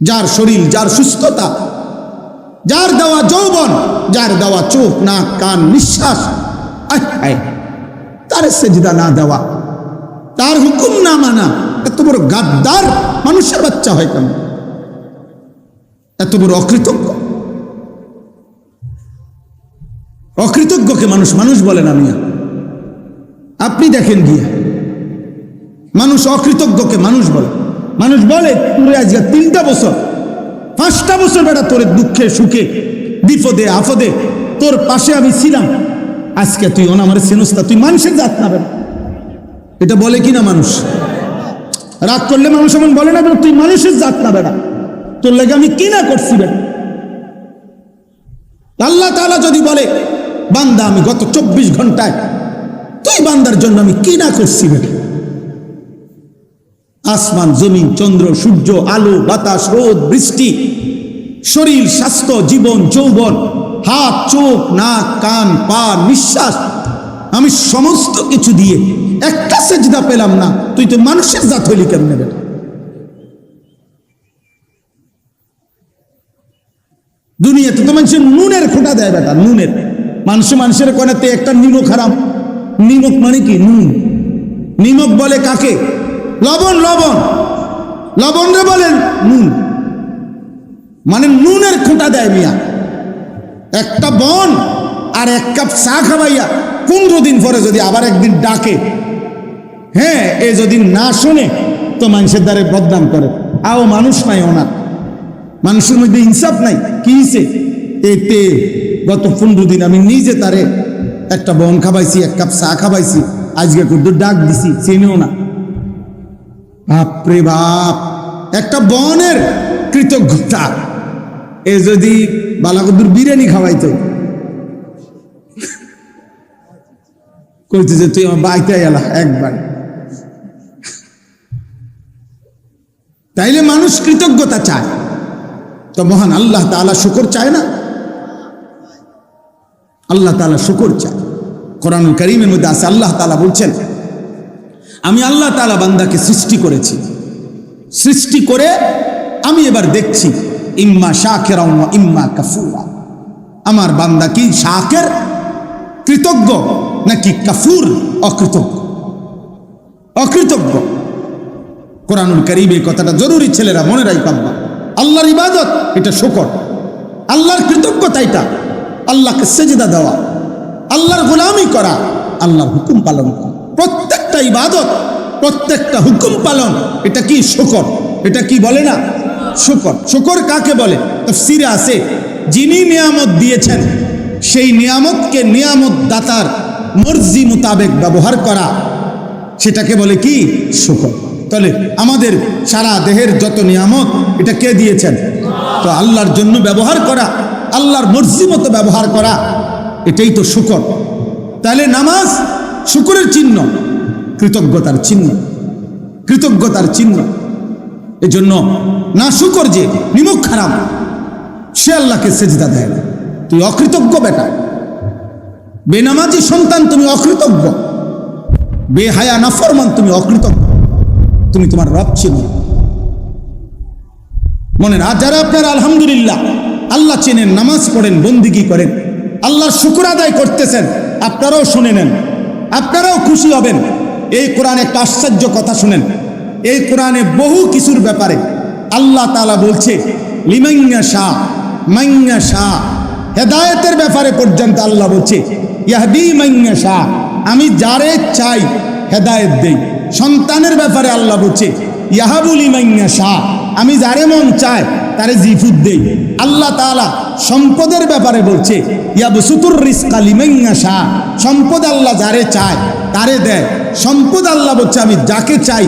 যার শরীর, যার সুস্থতা, যার দেওয়া যৌবন, যার দেওয়া চোখ, নাক, কান, নিঃশ্বাস, তার সেজদা না দেওয়া, তার হুকুম না মানা, এত বড় গাদ্দার মানুষের বাচ্চা হয় কেন? এত বড় অকৃতজ্ঞ। অকৃতজ্ঞকে মানুষ মানুষ বলে না মিয়া। আপনি দেখেন গিয়া, মানুষ অকৃতজ্ঞকে মানুষ বলে। মানুষ বলে তোরে আজকে 3টা বছর 5টা বছর বেটা তোর দুঃখে সুখে বিপদে আপদে তোর পাশে আমি ছিলাম, আজকে তুই আমার সেনস্তা, তুই মানুষের জাত না বেটা। এটা বলে কিনা মানুষ? রাগ করলে মানুষ এমন বলে না, তুই মানুষের জাত না বেটা, তোর লাগে আমি কি না করছি বেটা। আল্লাহ তাআলা যদি বলে বান্দা আমি গত 24 ঘন্টায় তুই বান্দার জন্য আমি কি না করছি বেটা। আসমান, জমিন, চন্দ্র, সূর্য, আলো, বাতাস, রোদ, বৃষ্টি, শরীর, স্বাস্থ্য, জীবন, যৌবন, হাত, চোখ, নাক, কান, পা, নিঃশ্বাস, আমি সমস্ত কিছু দিয়ে একটা সেজদা পেলাম না, তুই তো মানুষের জাত হইলি কেমনে বেটা? দুনিয়াতে তো মানুষের নুনের খোঁটা দেয় বেটা, নুনের। মানুষের কোনাতে একটা নিমক হারাম। নিমক মানে কি? নুন। নিমক বলে কাকে? লবণ। লবণ লবণ রে বলেন নুন, মানে নুনের খোঁটা দেয় মিয়া। একটা বন আর 1 কাপ চা খাওয়াইয়া 15 দিন পরে যদি আবার একদিন ডাকে, হ্যাঁ, এ যদি না শোনে তো মানুষের দ্বারে বদনাম করে। আও মানুষ নাই ওনার, মানুষের মধ্যে ইনসাফ নাই। কি হইছে? এতে গত 15 দিন আমি নিজে তারে একটা বন খাওয়াইছি, 1 কাপ চা খাওয়াইছি, আজকে কুদ্দুর ডাক দিছি, চিনেও না। বাপরে বাপ, একটা বনের কৃতজ্ঞতা। এ যদি বালাকুদ্দুর বিরিয়ানি খাওয়াইতো, কইতে যে তুই আমার বাইতে এলা একবার, তাইলে মানুষ কৃতজ্ঞতা চায়। তো মহান আল্লাহ তাআলা শুকর চায় না? আল্লাহ তাআলা শুকর চায়। কোরআনুল কারীমের মধ্যে আছে, আল্লাহ তাআলা বলছেন আমি আল্লাহ তাআলা বান্দাকে সৃষ্টি করেছি, সৃষ্টি করে আমি এবার দেখছি ইম্মা শাকিরা ওয়া ইম্মা কাফুরা। আমার বান্দা কি শাকির কৃতজ্ঞ নাকি কাফুর অকৃতজ্ঞ? অকৃতজ্ঞ। কোরআনুল কারীমে কথাটা জরুরি, ছেলেরা মনে রাখবা। আল্লাহর ইবাদত এটা শুকর, আল্লাহর কৃতজ্ঞতা এটা আল্লাহকে সেজদা দেওয়া, আল্লাহর গোলামি করা, আল্লাহর হুকুম পালন করা। প্রত্যেকটা ইবাদত, প্রত্যেকটা হুকুম পালন, এটা কি? শুকর। এটা কি বলে না? শুকর। শুকর কাকে বলে? তাফসীরে আছে, যিনি নিয়ামত দিয়েছেন সেই নিয়ামতকে নিয়ামত দাতার মর্জি মোতাবেক ব্যবহার করা, সেটাকে বলে কি? শুকর। তাহলে আমাদের সারা দেহের যত নিয়ামত এটা কে দিয়েছেন? তো আল্লাহর জন্য ব্যবহার করা, আল্লাহর মর্জি মতো ব্যবহার করা, এটাই তো শুকর। তাহলে নামাজ শুকরের চিহ্ন, কৃতজ্ঞতার চিহ্ন, কৃতজ্ঞতার চিহ্ন। এজন্য না শুকর যে নিমক হারাম, সে আল্লাহকে সেজদা দেয় না। তুই অকৃতজ্ঞ বেটা, বেনামাজি সন্তান তুমি অকৃতজ্ঞ, বেহায়া নাফরমান তুমি অকৃতজ্ঞ, তুমি তোমার রব চিনো মনে না। যারা আপনারা আলহামদুলিল্লাহ আল্লাহ চেনেন, নামাজ পড়েন, বন্দিগি করেন, আল্লাহর শুকর আদায় করতেছেন, আপনারাও শুনে নেন, আপনারাও খুশি হবেন। এই কোরআনে একটা আশ্চর্য কথা শুনেন। এই কোরআনে বহু কিছুর ব্যাপারে আল্লাহ তাআলা বলছে লিমান শাহ মান শাহ, হেদায়েতের ব্যাপারে পর্যন্ত আল্লাহ বলছে ইয়াহদি মান শাহ, আমি যারে চাই হেদায়েত দেই। সন্তানের ব্যাপারে আল্লাহ বলছে ইয়াহাবু লিমান শাহ, আমি যারে মন চায় তারে জিফুত দেই। আল্লাহ তাআলা সম্পদের ব্যাপারে বলছে ইয়াবসুতুর রিজকা লিমান শাহ, সম্পদ আল্লাহ যারে চায় তারে দেয়। সম্পদ আল্লাহ বলছে আমি যাকে চাই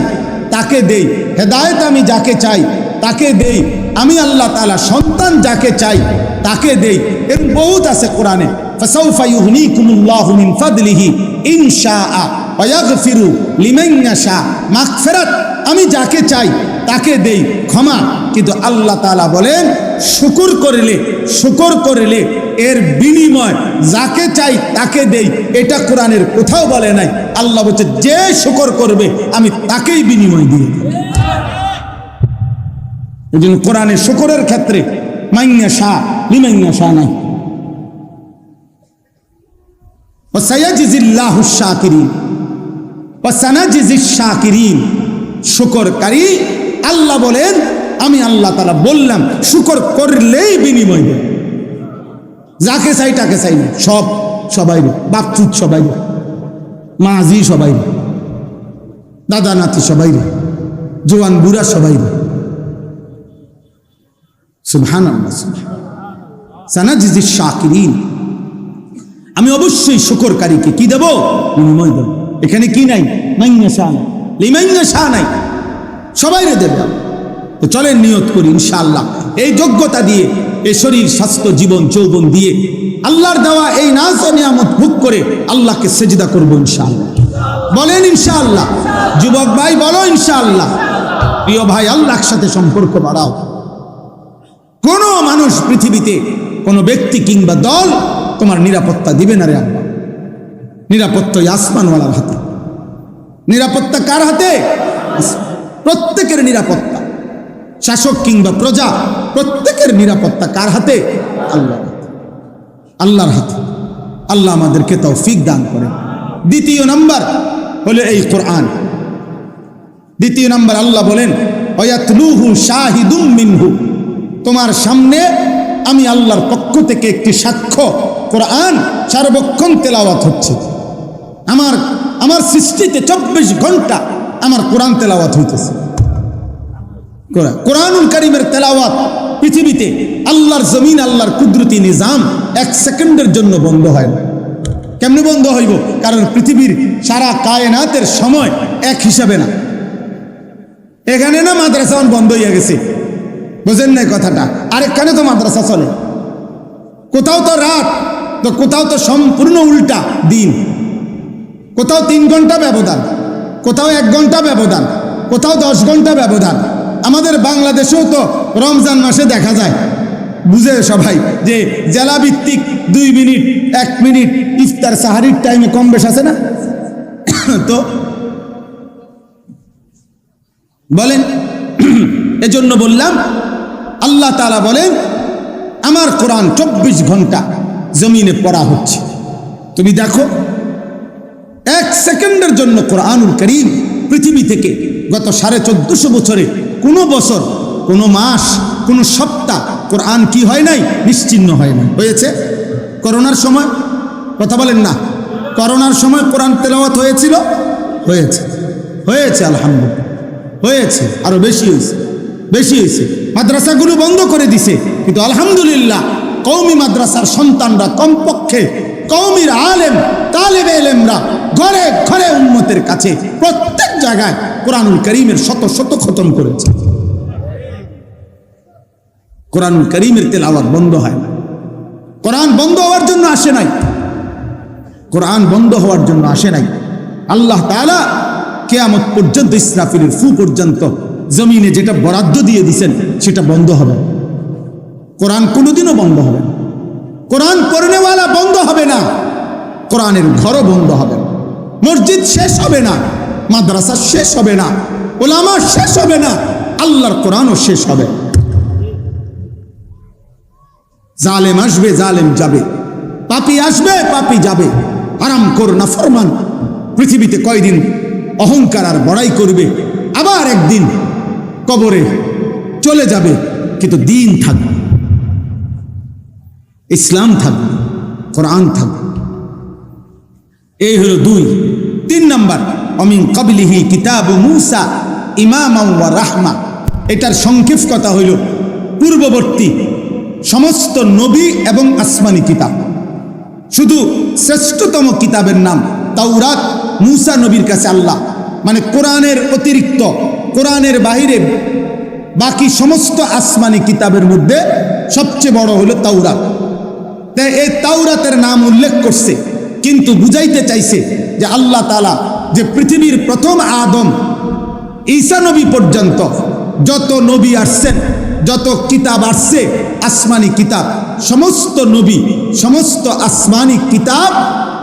তাকে দেই, হেদায়েত আমি যাকে চাই তাকে দেই। আমি আল্লাহ তাআলা সন্তান যাকে চাই তাকে দেই। এর বহুত আছে কোরআনে, ফাসাউফা ইউগনিকুমুল্লাহু মিন ফাদলিহি ইনশাআ ওয়া ইয়াগফিরু লিমান ইয়াশা, মাগফিরাত আমি যাকে চাই তাকে দেই, ক্ষমা। কিন্তু আল্লাহ তাআলা বলেন শুকর করলে এর বিনিময় যাকে চাই তাকে দেই। এটা কোরআনের কোথাও বলে নাই। আল্লাহ বলছে যে শুকর করবে আমি তাকেই বিনিময় দিয়ে দেব। এই জন্য কোরআনে শুকরের ক্ষেত্রে মাইয়া শাহ লিমাইয়া শাহ নাই। ওয়াসায়াজিজিল্লাহু শাকিরিন ওয়াসানাজিজিশ শাকিরিন। শুকরকারী আল্লাহ বলেন, আমি আল্লাহ তাআলা বললাম শুকর করলেই বিনিময় হবে। যাকে চাই তাকে চাই না, সবাই বাপচুত সবাই, মাঝি সবাই, দাদা নাতি সবাই, জোয়ান বুড়া সবাই। সুবহানাল্লাহ। সানাজিজিশ শাকিরিন। আমি অবশ্যই শুকরকারীকে কি দেব? বিনিময় দেব। এখানে কি নাই? মাইয়া শাহ নাই, লিমাইয়া শাহ নাই, সবাই দেব। তো চলেন নিয়ত করি ইনশাআল্লাহ এই যোগ্যতা দিয়ে, এই শরীর স্বাস্থ্য জীবন যৌবন দিয়ে আল্লাহর দেওয়া এই নাজ ও নিয়ামত ভোগ করে আল্লাহকে সেজদা করব ইনশাআল্লাহ। বলেন ইনশাআল্লাহ। যুবক ভাই বলো ইনশাআল্লাহ। প্রিয় ভাই, আল্লাহর সাথে সম্পর্ক বাড়াও। কোন মানুষ পৃথিবীতে, কোন ব্যক্তি কিংবা দল তোমার নিরাপত্তা দিবে না রে আল্লাহ। নিরাপত্তা আসমানওয়ালার হাতে। নিরাপত্তা কার হাতে? প্রত্যেকের নিরাপত্তা, শাসক কিংবা প্রজা, প্রত্যেকের নিরাপত্তা কার হাতে? আল্লাহর হাতে। আল্লাহ আমাদেরকে তৌফিক দান করেন। দ্বিতীয় নাম্বার হলো এই কোরআন। দ্বিতীয় নাম্বার আল্লাহ বলেন, ওয়ায়াতলুহু শাহিদুম মিনহু। তোমার সামনে আমি আল্লাহর পক্ষ থেকে একটি সাক্ষ্য, কোরআন সার্বক্ষণ তেলাওয়াত হচ্ছে। আমার সৃষ্টিতে 24 ঘন্টা আমার কোরআন তেলাওয়াত হইতেছে। কোরআনুল কারীমের তেলাওয়াত পৃথিবীতে আল্লাহর জমিন, আল্লাহর কুদরতি নিজাম 1 সেকেন্ডের জন্য বন্ধ হয় না। কেমনে বন্ধ হইব? কারণ পৃথিবীর সারা কায়নাতের সময় এক হিসাবে না। এখানে না মাদ্রাসা বন্ধ হইয়া গেছে, বুঝেন না কথাটা? আরেকখানে তো মাদ্রাসা চলে। কোথাও তো রাত, তো কোথাও তো সম্পূর্ণ উল্টা দিন। কোথাও 3 ঘন্টা ব্যবধান, কোথাও 1 ঘন্টা ব্যবধান, কোথাও 10 ঘন্টা ব্যবধান। আমাদের বাংলাদেশেও তো রমজান মাসে দেখা যায়, বুঝে সবাই, যে জেলা ভিত্তিক 2 মিনিট 1 মিনিট ইফতার সাহারির টাইমে কম বেশ আছে না? তো বলেন, এজন্য বললাম আল্লাহ তাআলা বলেন আমার কোরআন 24 ঘন্টা জমিনে পড়া হচ্ছে। তুমি দেখো 1 সেকেন্ডের জন্য কোরআনুল কারীম পৃথিবী থেকে গত 1450 বছরে কোনো বছর, কোনো মাস, কোনো সপ্তাহ কোরআন কি হয় নাই? নিশ্চিহ্ন হয় নাই। হয়েছে? করোনার সময় কথা বলেন না, করোনার সময় কোরআন তেলাওয়াত হয়েছিল? হয়েছে, হয়েছে, আলহামদুলিল্লাহ হয়েছে। আরো বেশি হয়েছে, বেশি হয়েছে। মাদ্রাসাগুলো বন্ধ করে দিছে, কিন্তু আলহামদুলিল্লাহ কওমি মাদ্রাসার সন্তানরা, কমপক্ষে কওমির আলেম তালেবে ইলমরা ঘরে ঘরে উম্মতের কাছে প্রত্যেক জায়গায় কোরআনুল কারীমের শত শত খতম করেছে। কোরআনুল কারীমের তেলাওয়াত বন্ধ হয় না। কোরআন বন্ধ হওয়ার জন্য আসে নাই, কোরআন বন্ধ হওয়ার জন্য আসে নাই। আল্লাহ তাআলা কিয়ামত পর্যন্ত, ইসরাফিলের ফু পর্যন্ত জমিনে যেটা বরাদ্দ দিয়ে দিবেন সেটা বন্ধ হবে। কোরআন কোনোদিনও বন্ধ হবে না। কোরআন পড়নেওয়ালা বন্ধ হবে না, কোরআনের ঘরও বন্ধ হবে না। মসজিদ শেষ হবে না, মাদ্রাসা শেষ হবে না, উলামা শেষ হবে না, আল্লাহর কোরআনও শেষ হবে। জালেম আসবে, জালেম যাবে, পাপী আসবে, পাপী যাবে। হারামখোর নাফরমান পৃথিবীতে কয়দিন অহংকার আর বড়াই করবে, আবার একদিন কবরে চলে যাবে, কিন্তু দিন থাকবে, ইসলাম থাকবে, কোরআন থাকবে। এই হলো 2। 3 নাম্বার, অমিন ক্বাবলিহি কিতাবু মূসা ইমামান ওয়া রাহমা। এটার সংক্ষেপ কথা হইল পূর্ববর্তী সমস্ত নবী এবং আসমানি কিতাব। শুধু শ্রেষ্ঠতম কিতাবের নাম তাওরাত মূসা নবীর কাছে আল্লাহ, মানে কোরআনের অতিরিক্ত, কোরআনের বাহিরে বাকি সমস্ত আসমানি কিতাবের মধ্যে সবচেয়ে বড় হলো তাওরাত। তাই এই তাওরাতের নাম উল্লেখ করছে, কিন্তু বুঝাইতে চাইছে যে আল্লাহ তাআলা যে পৃথিবীর প্রথম আদম ঈসা নবী পর্যন্ত যত নবী আসছেন, যত কিতাব আসছে, আসমানি কিতাব, সমস্ত নবী, সমস্ত আসমানি কিতাব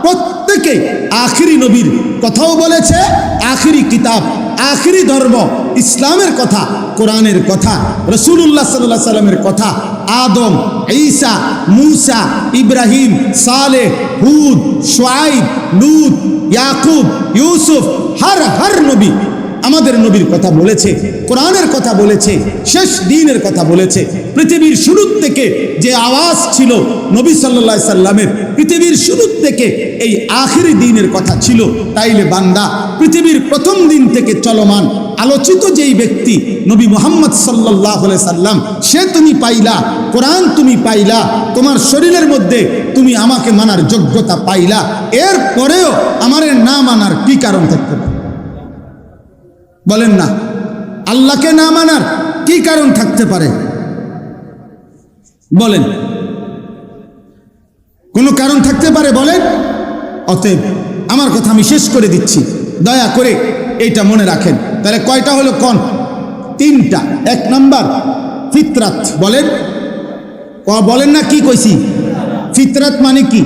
প্রত্যেকে আখিরি নবীর কথাও বলেছে, আখিরি কিতাব আখিরি ধর্ম ইসলামের কথা, কোরআনের কথা, রাসূলুল্লাহ সাল্লাল্লাহু আলাইহি সাল্লামের কথা, আদম, ঈসা, মূসা, ইব্রাহিম, সালেহ, হুদ, শুআইব, লূত, ইয়াকুব, ইউসুফ, হর নবী আমাদের নবীর কথা বলেছে, কোরআনের কথা বলেছে, শেষ দিনের কথা বলেছে। পৃথিবীর শুরু থেকে যে আওয়াজ ছিল নবী সাল্লাল্লাহু আলাইহি সাল্লামের, পৃথিবীর শুরু থেকে এই আখিরি দিনের কথা ছিল। তাইলে বান্দা, পৃথিবীর প্রথম দিন থেকে চলমান আলোচিত যেই ব্যক্তি নবী মুহাম্মদ সাল্লাল্লাহু আলাইহি সাল্লাম, সে তুমি পাইলা, কোরআন তুমি পাইলা, তোমার শরীরের মধ্যে তুমি আমাকে মানার যোগ্যতা পাইলা, এর পরেও আমারে না মানার কি কারণ থাকতে পারে? বলেন না, আল্লাহকে না মানার কি কারণ থাকতে পারে? বলেন, কোনো কারণ থাকতে পারে? বলেন। অতএব আমার কথা আমি শেষ করে দিচ্ছি, দয়া করে এইটা মনে রাখেন। তাহলে কয়টা হলো? কোন? তিনটা। এক নাম্বার ফিতরাত। বলেন, বলেন না, কি কইছি? ফিতরাত মানে কি?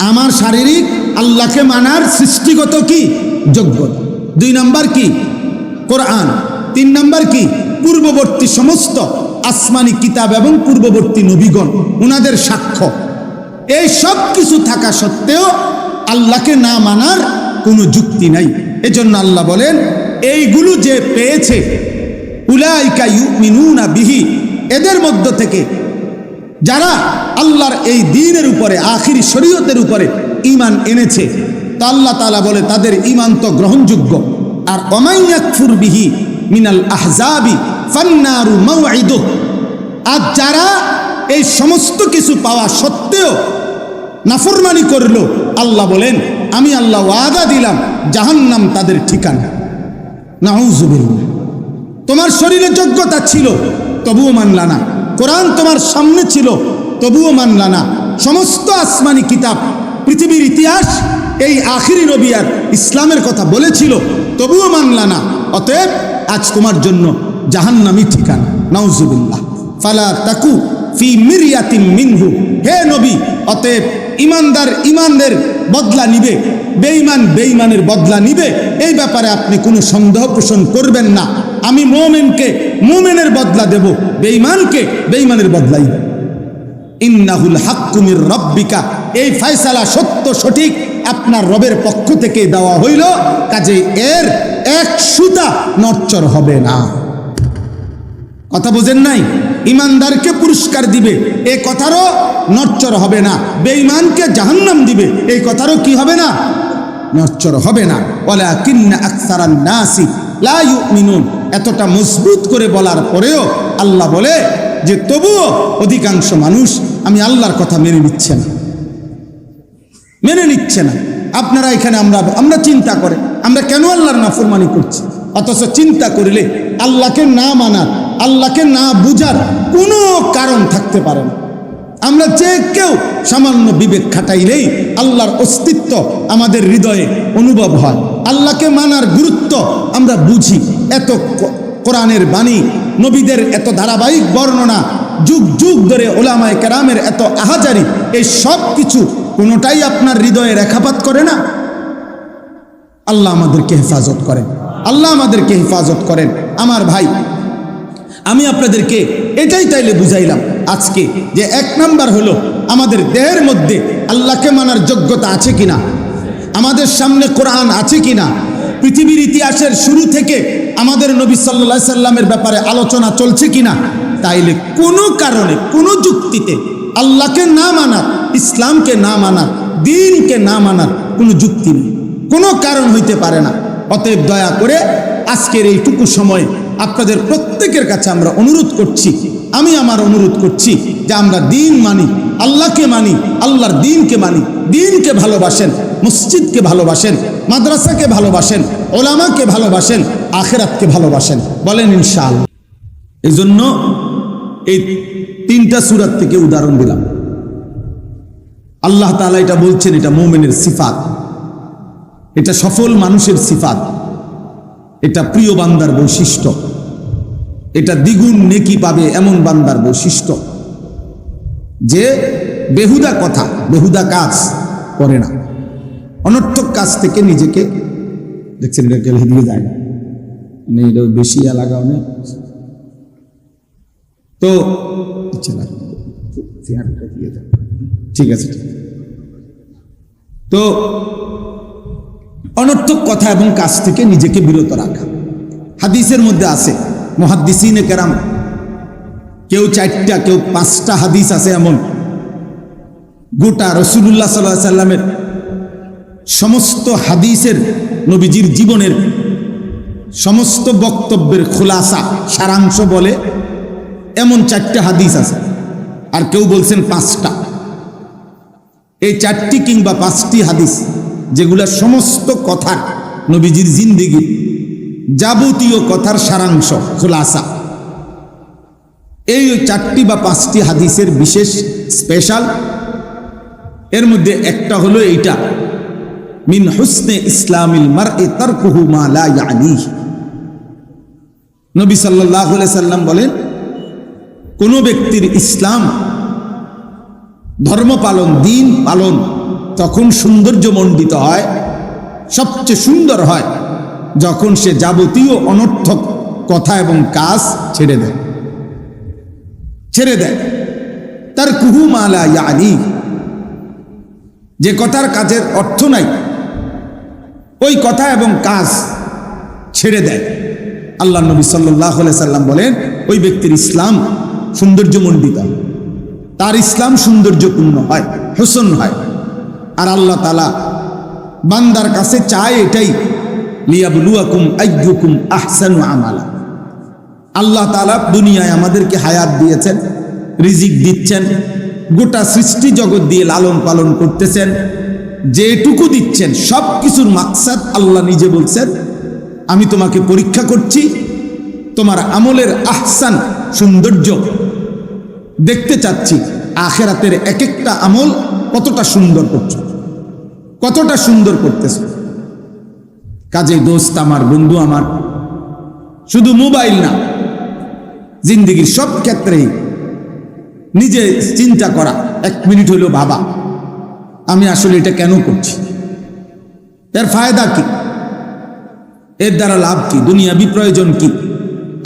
আমার শারীরিক আল্লাহকে মানার সৃষ্টিগত কি যোগ্যতা। দুই নাম্বার কি? কোরআন। তিন নাম্বার কি? পূর্ববর্তী সমস্ত আসমানি কিতাব এবং পূর্ববর্তী নবীগণ, উনাদের সাক্ষ্য। এই সব কিছু থাকা সত্ত্বেও আল্লাহকে না মানার কোনো যুক্তি নাই। এজন্য আল্লাহ বলেন, এইগুলো যে পেয়েছে, উলাইকা ইউমিনুনা বিহি, এদের মধ্য থেকে যারা আল্লাহর এই দ্বীনের উপরে, আখিরি শরীয়তের উপরে ঈমান এনেছে, তা আল্লাহ তাআলা বলে তাদের ঈমান তো গ্রহণযোগ্য। আর ওমান ইয়াকফুর বিহি মিনাল আহজাবি ফান্নারু মাওঈদুহু, আর যারা এই সমস্ত কিছু পাওয়া সত্ত্বেও নাফরমানি করলো, আল্লাহ বলেন আমি আল্লাহ ওয়াদা দিলাম জাহান্নাম তাদের ঠিকানা। নাউযুবিল্লাহ। তোমার শরীরে যোগ্যতা ছিল, তবুও মানলা না। কোরআন তোমার সামনে ছিল, তবুও মানলা না। সমস্ত আসমানি কিতাব, পৃথিবীর ইতিহাস এই আখিরি নবী আর ইসলামের কথা বলেছিল, তবুও মানলা না। অতএব আজ তোমার জন্য জাহান্নামী ঠিকানা। নাউযুবিল্লাহ। ফালা তাকু ফি মিরিয়াতিন মিনহু, হে নবী, অতএব ইমানদার ইমানদের বদলা নিবে, বেঈমান বেঈমানের বদলা নিবে, এই ব্যাপারে আপনি কোনো সন্দেহ পোষণ করবেন না। আমি মুমিনকে মুমিনের বদলা দেব, বেঈমানকে বেঈমানের বদলাই দেব। ইন্নাহুল হাক্কু মির রাব্বিকা, এই ফয়সালা সত্য সঠিক আপনার রবের পক্ষ থেকে দেওয়া হইল, কাজে এর এক সুতা নড়চড় হবে না। কথা বোঝেন নাই? ইমানদারকে পুরস্কার দিবে, এই কথারও নড়চড় হবে না। বেঈমানকে জাহান্নাম দিবে, এই কথারও কি হবে না? নড়চড় হবে না। ওয়ালাকিন্না আকসারান নাসি লা ইউমিনুন, এতটা মজবুত করে বলার পরেও আল্লাহ বলে যে তবুও অধিকাংশ মানুষ আমি আল্লাহর কথা মেনে নিচ্ছে না, মেনে নিচ্ছে না। আপনারা এখানে আমরা চিন্তা করে আমরা কেন আল্লাহর নাফরমানি করছি, অথচ চিন্তা করলে আল্লাহকে না মানার, আল্লাহকে না বুঝার কোনো কারণ থাকতে পারে না। আমরা যে কেউ সামান্য বিবেক খাটাইলেই আল্লাহর অস্তিত্ব আমাদের হৃদয়ে অনুভব হয়, আল্লাহকে মানার গুরুত্ব আমরা বুঝি। এত কোরআনের বাণী, নবীদের এত ধারাবাহিক বর্ণনা, যুগ যুগ ধরে ওলামায়ে কেরামের এত আহাজারি, এই সব কিছু কোনোটাই আপনার হৃদয়ে রেখাপাত করে না। আল্লাহ আমাদেরকে হেফাজত করেন, আল্লাহ আমাদেরকে হেফাজত করেন। আমার ভাই, আমি আপনাদেরকে এটাই তাইলে বুঝাইলাম আজকে যে এক নাম্বার হলো আমাদের দেহের মধ্যে আল্লাহকে মানার যোগ্যতা আছে কিনা, আমাদের সামনে কোরআন আছে কিনা, পৃথিবীর ইতিহাসের শুরু থেকে আমাদের নবী সাল্লাল্লাহু আলাইহি সাল্লামের ব্যাপারে আলোচনা চলছে কিনা। তাইলে কোনো কারণে, কোনো যুক্তিতে আল্লাহকে না মানার, ইসলামকে না মানার, দ্বীনকে না মানার কোনো যুক্তি নেই, কোনো কারণ হইতে পারে না। অতএব দয়া করে আজকের এইটুকু সময় আপনাদের প্রত্যেকের কাছে আমরা অনুরোধ করছি, আমি আমার অনুরোধ করছি যে আমরা দ্বীন মানি, আল্লাহকে মানি, আল্লাহর দ্বীনকে মানি, দ্বীনকে ভালোবাসেন, মসজিদকে ভালোবাসেন, মাদ্রাসাকে ভালোবাসেন, ওলামাকে ভালোবাসেন, আখিরাতকে ভালোবাসেন। বলেন ইনশাআল্লাহ। এই জন্য এই তিনটা সূরা থেকে উদাহরণ দিলাম। আল্লাহ তাআলা এটা বলছেন, এটা মুমিনের সিফাত, এটা সফল মানুষের সিফাত, এটা প্রিয় বান্দার বৈশিষ্ট্য, এটা দ্বিগুণ নেকি পাবে এমন বান্দার বৈশিষ্ট্য যে বেহুদা কথা, বেহুদা কাজ করে না, অনর্থক কাজ থেকে নিজেকে, দেখছেন এটা গেলে দিয়ে যায় না। এটা বেশি লাগাও নেই তো ঠিক আছে। তো অনর্থক কথা এবং কাজ থেকে নিজেকে বিরত রাখা। হাদিসের মধ্যে আছে, মুহাদ্দিসিনে কেরাম কেউ 4টা কেউ 5টা হাদিস আছে এমন, গোটা রাসূলুল্লাহ সাল্লাল্লাহু আলাইহি সাল্লামের সমস্ত হাদিসের, নবীজির জীবনের সমস্ত বক্তব্যের খুলাসা, সারাংশ বলে এমন 4টা হাদিস আছে। আর কেউ বলছেন 5টা। এই 4টি কিংবা 5টি হাদিস যেগুলা সমস্ত কথার, নবীজির জিন্দেগির যাবতীয় কথার সারাংশ, খুলাসা, এই 4টি বা 5টি হাদিসের বিশেষ স্পেশাল। এর মধ্যে একটা হলো এইটা, মিন হুসনে ইসলামিল মারই তারকুহু মা লা ইয়ানিহি। নবী সাল্লাল্লাহু আলাইহি সাল্লাম বলেন, কোন ব্যক্তির ইসলাম, ধর্ম পালন, দিন পালন তখন সৌন্দর্যমণ্ডিত হয়, সবচেয়ে সুন্দর হয় যখন সে যাবতীয় অনর্থক কথা এবং কাজ ছেড়ে দেয়। তারকুহু মা লা ইয়ানিহি, যে কথার কাজের অর্থ নাই ওই কথা এবং কাজ ছেড়ে দেয়। আল্লাহ নবী সাল্লাল্লাহু আলাইহি সাল্লাম বলেন, ওই ব্যক্তির ইসলাম সৌন্দর্যমণ্ডিত, তার ইসলাম সৌন্দর্যপূর্ণ হয়, হোসন হয়। আর আল্লাহ তাআলা বান্দার কাছে চায় এটাই, লিয়াবলুয়াকুম আইয়ুকুম আহসানু আমালা। আল্লাহ তাআলা দুনিয়ায় আমাদেরকে হায়াত দিয়েছেন, রিজিক দিচ্ছেন, গোটা সৃষ্টি জগৎ দিয়ে লালন পালন করতেছেন, যেটুকু দিচ্ছেন সব কিছুর মাকসাদ আল্লাহ নিজে বলছেন, আমি তোমাকে পরীক্ষা করছি, তোমার আমলের আহসান, সৌন্দর্য দেখতে চাচ্ছি, আখিরাতের এক একটা আমল কতটা সুন্দর করছো, কতটা সুন্দর করতেছ। কাজেই দোস্ত আমার, বন্ধু আমার, শুধু মোবাইল না, জিন্দেগির সব ক্ষেত্রেই নিজে চিন্তা করা, 1 মিনিট হইলো ভাবা, আমি আসলে এটা কেন করছি, এর ফায়দা কি, এর দ্বারা লাভ কি, দুনিয়াবি প্রয়োজন কি,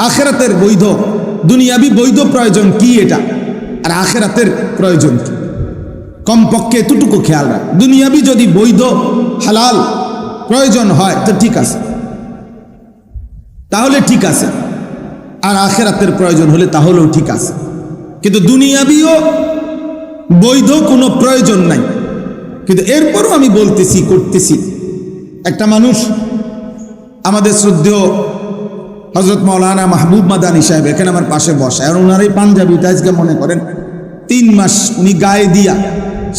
আখিরাতের বৈধ, দুনিয়াবি বৈধ প্রয়োজন কি এটা, আর আখিরাতের প্রয়োজন কি। কমপক্ষে এতটুকু খেয়াল রাখ, দুনিয়াবি যদি বৈধ হালাল প্রয়োজন হয় তো ঠিক আছে, তাহলে ঠিক আছে, আর আখিরাতের প্রয়োজন হলে তাহলেও ঠিক আছে। কিন্তু দুনিয়াবিও বৈধ কোনো প্রয়োজন নাই, কিন্তু এরপরও আমি বলতেছি, করতেছি। একটা মানুষ, আমাদের শ্রদ্ধেয় হযরত মাওলানা মাহবুব মাদানী সাহেব এখানে আমার পাশে বসা, আর ওনার এই পাঞ্জাবিটা আজকে মনে করেন 3 মাস উনি গায়ে দিয়া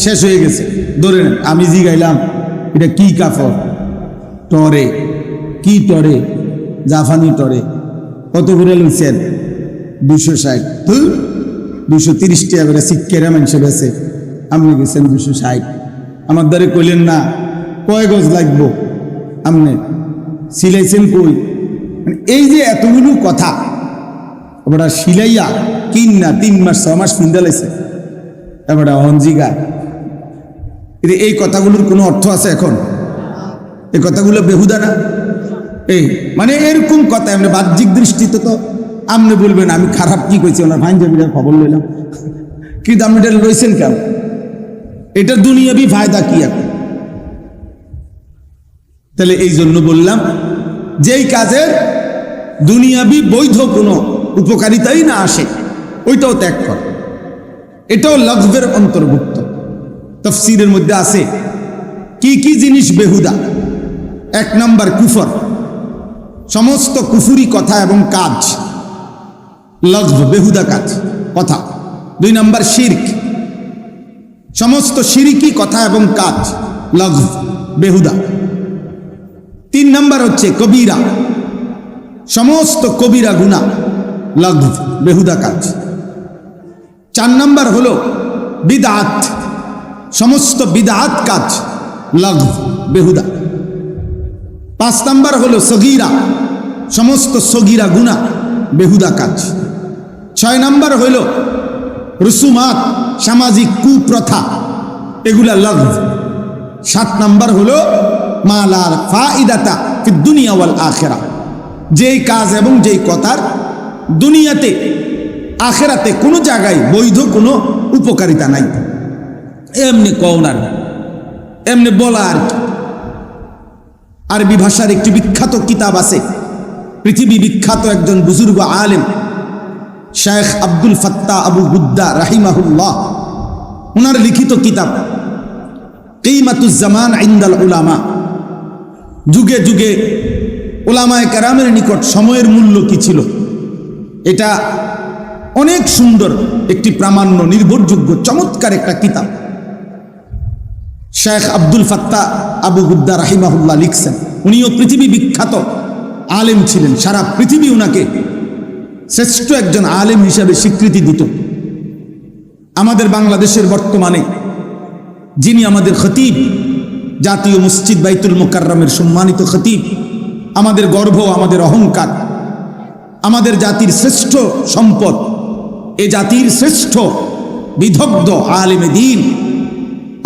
শেষ হয়ে গেছে। ধরে নেন আমি জিগাইলাম এটা কি কাপড়, টরে, কি টরে, জাফানি টরে, কত করে লইছেন? 260। 230 টাকা করে শিক্ষেরা মানুষে বেছে, আপনি গেছেন 260। আমার দ্বারে কইলেন না কয় গজ লাগবো, আপনি সিলাইছেন কই? এই যে এতগুলো কথা, ওটা সিলাইয়া কিন না 3 মাস 6 মাস পিন্দালাইছে, এবার হঞ্জিগা। এই কথাগুলোর কোনো অর্থ আছে এখন? এই কথাগুলো বেহুদা না? এই মানে এরকম কথা, এমনি বাহ্যিক দৃষ্টিতে তো আপনি বলবেন আমি খারাপ কি কইছি, ওনার পাঞ্জাবিটার খবর লইলাম, কিন্তু আপনি এটা লইছেন কেন? এটা দুনিয়াবি ফায়দা কি এখন? তাহলে এই জন্য বললাম, যেই কাজের দুনিয়াবি বৈধ কোনো উপকারিতাই না আসে ওইটাও ত্যাগ কর, এটাও লঘবের অন্তর্ভুক্ত। তাফসীরের মধ্যে আছে কি কি জিনিস বেহুদা। 1 নাম্বার কুফর, সমস্ত কুফুরি কথা এবং কাজ লঘব, বেহুদা কাজ কথা। 2 নাম্বার শিরক, সমস্ত শিরকি কথা এবং কাজ লঘব, বেহুদা। 3 নাম্বার হচ্ছে কবিরা, সমস্ত কবিরা গুনাহ লঘব, বেহুদা কাজ। 4 নাম্বার হলো বিদআত, সমস্ত বিদআত কাজ লঘব, বেহুদা। 5 নাম্বার হলো সগীরা, সমস্ত সগীরা গুনাহ, বেহুদা কাজ। 6 নাম্বার হইল রুসুমাত, সামাজিক কুপ্রথা, এগুলা লঘব। 7 নাম্বার হলো মালার ফাইদাতা ফিদ দুনিয়া ওয়াল আখিরা, যেই কাজ এবং যেই কথার দুনিয়াতে আখেরাতে কোনো জায়গায় বৈধ কোনো উপকারিতা নাই। এমনি কওনার, এমনি বলা আর কি। আরবি ভাষার একটি বিখ্যাত কিতাব আছে, পৃথিবী বিখ্যাত একজন বুজুর্গ আলেম শেখ আব্দুল ফাত্তাহ আবু গুদ্দা রাহিমাহুল্লাহ, ওনার লিখিত কিতাব কিমাতুজ জামান ইনদাল উলামা। যুগে যুগে উলামায়ে কেরামের নিকট সময়ের মূল্য কি ছিল, এটা অনেক সুন্দর একটি প্রামাণ্য নির্ভরযোগ্য চমৎকার একটা কিতাব শেখ আব্দুল ফাত্তাহ আবু গুদ্দা রাহিমাহুল্লাহ লিখছেন। উনিও পৃথিবী বিখ্যাত আলেম ছিলেন, সারা পৃথিবী ওনাকে শ্রেষ্ঠ একজন আলেম হিসাবে স্বীকৃতি দিত। আমাদের বাংলাদেশের বর্তমানে যিনি আমাদের খতিব, জাতীয় মসজিদ বাইতুল মুকাররমের সম্মানিত খতিব, আমাদের গর্ব, আমাদের অহংকার, আমাদের জাতির শ্রেষ্ঠ সম্পদ, এ জাতির শ্রেষ্ঠ বিদগ্ধ আলেমে দ্বীন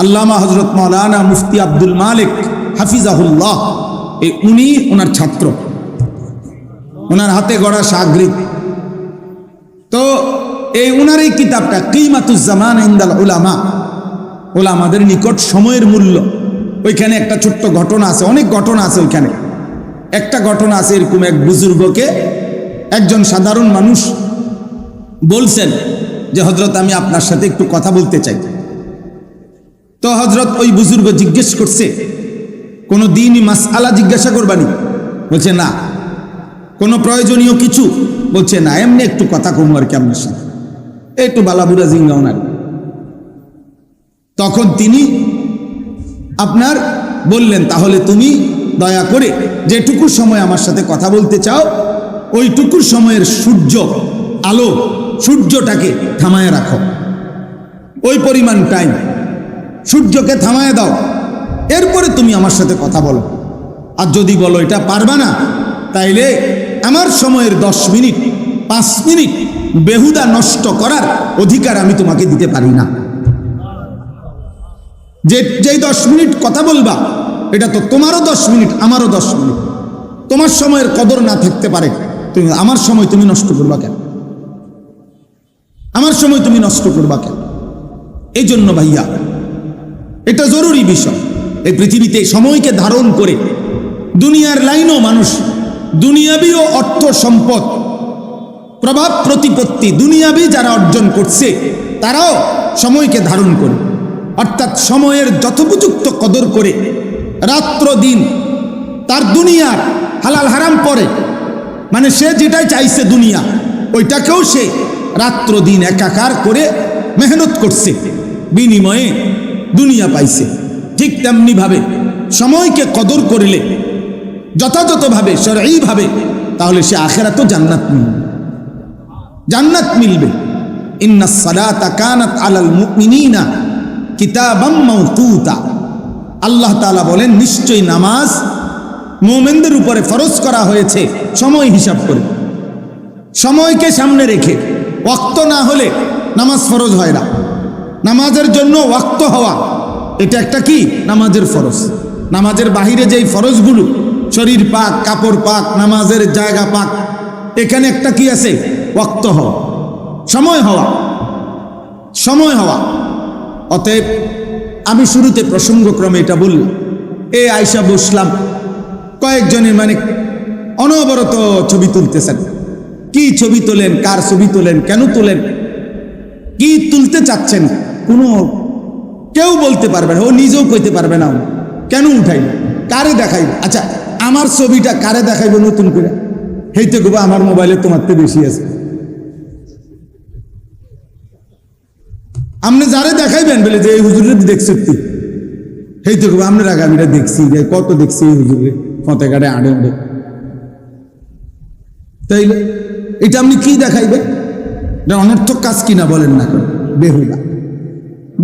আল্লামা হযরত মাওলানা মুফতি আব্দুল মালিক হাফিজাহুল্লাহ, উনি ওনার ছাত্র, ওনার হাতে গড়া শাগরিদ। তো এই ওনার এই কিতাবটা কিমাতুজ জামান ইনদাল উলামা, উলামাদের নিকট সময়ের মূল্য, ওইখানে একটা ছোট্ট ঘটনা আছে, অনেক ঘটনা আছে ওইখানে। একটা ঘটনা আছে এরকম, এক বুজুর্গকে একজন সাধারণ মানুষ বলছেন যে হযরত আমি আপনার সাথে একটু কথা বলতে চাই। তো হযরত ওই বুজুর্গ জিজ্ঞেস করছে, কোনো দ্বীনি মাসআলা জিজ্ঞাসা করবানি? বলছে না। কোনো প্রয়োজনীয় কিছু? বলছে না, এমনি একটু কথা কম আর কি আপনার সাথে, একটু বালাবুরা জিঙ্গাও না। তখন তিনি আপনার বললেন, তাহলে তুমি দয়া করে যেটুকু সময় আমার সাথে কথা বলতে চাও, ওইটুকু সময়ের সূর্য আলো, সূর্যটাকে থামায় রাখো, ওই পরিমাণ টাইম সূর্যকে থামায় দাও, এরপরে তুমি আমার সাথে কথা বলো। আর যদি বলো এটা পারবা না, তাইলে আমার সময়ের 10 মিনিট 5 মিনিট বেহুদা নষ্ট করার অধিকার আমি তোমাকে দিতে পারি না। যেই 10 মিনিট কথা বলবা, এটা তো তোমারও 10 মিনিট, আমারও 10 মিনিট। তোমার সময়ের কদর না থাকতে পারে, তুমি আমার সময় তুমি নষ্ট করবা কেন? আমার সময় তুমি নষ্ট করবা কেন? এই জন্য ভাইয়া, এটা জরুরি বিষয়। এই পৃথিবীতে সময়কে ধারণ করে দুনিয়ার লাইনও মানুষ দুনিয়াবি ও অর্থ সম্পদ, প্রভাব প্রতিপত্তি দুনিয়াবি যারা অর্জন করছে, তারাও সময়কে ধারণ করে, অর্থাৎ সময়ের যথোপযুক্ত কদর করে রাত্র দিন তার দুনিয়ার হালাল হারাম পরে, মানে সে যেটাই চাইছে দুনিয়া, ওইটাকেও সে রাত্র দিন একাকার করে মেহনত করছে, বিনিময়ে দুনিয়া পাইছে। ঠিক তেমনি ভাবে সময়কে কদর করলে যথাযথভাবে শরঈভাবে, তাহলে সে আখিরাতেও জান্নাত মিলবে, জান্নাত মিলবে। ইন্নাস সালাতা কানাত আলাল মুমিনিনা কিতাবাম মাওকুতা, আল্লাহ তাআলা বলেন নিশ্চয়ই নামাজ মুমিনদের উপরে ফরজ করা হয়েছে সময় হিসাব করে, সময়কে সামনে রেখে। ওয়াক্ত না হলে নামাজ ফরজ হয় না। নামাজের জন্য ওয়াক্ত হওয়া, এটা একটা কি? নামাজের ফরজ। নামাজের বাহিরে যেই ফরজগুলো, শরীর পাক, কাপড় পাক, নামাজের জায়গা পাক, এখানে একটা কি আছে? ওয়াক্ত হওয়া, সময় হওয়া, সময় হওয়া। অতএব আমি শুরুতে প্রসঙ্গক্রমে এটা বললাম, আয়সা বসলাম, কয়েকজনে মানে অনবরত ছবি তুলতেছেন। কি ছবি তোলেন, কার ছবি তোলেন, কেন তোলেন, কি তুলতে চাচ্ছেন, কোনো কেউ বলতে পারবে না, ও নিজেও কইতে পারবে না কেন উঠাইল, কারে দেখাইব। আচ্ছা, আমার ছবিটা কারে দেখাইব নতুন করে? হেইতে গো আমার মোবাইলে তোমার তো বেশি আছে। আপনি যারে দেখাইবেন বলে যে এই হুজুরের দেখছি, হেইতে গো আপনার আগামীটা দেখছি, কত দেখছি এই হুজুরে ফতে কাটে আড়ে উড়ে, তাইলে এটা আপনি কি দেখাইবেন? এটা অনর্থক কাজ কিনা বলেন না, বেহুদা,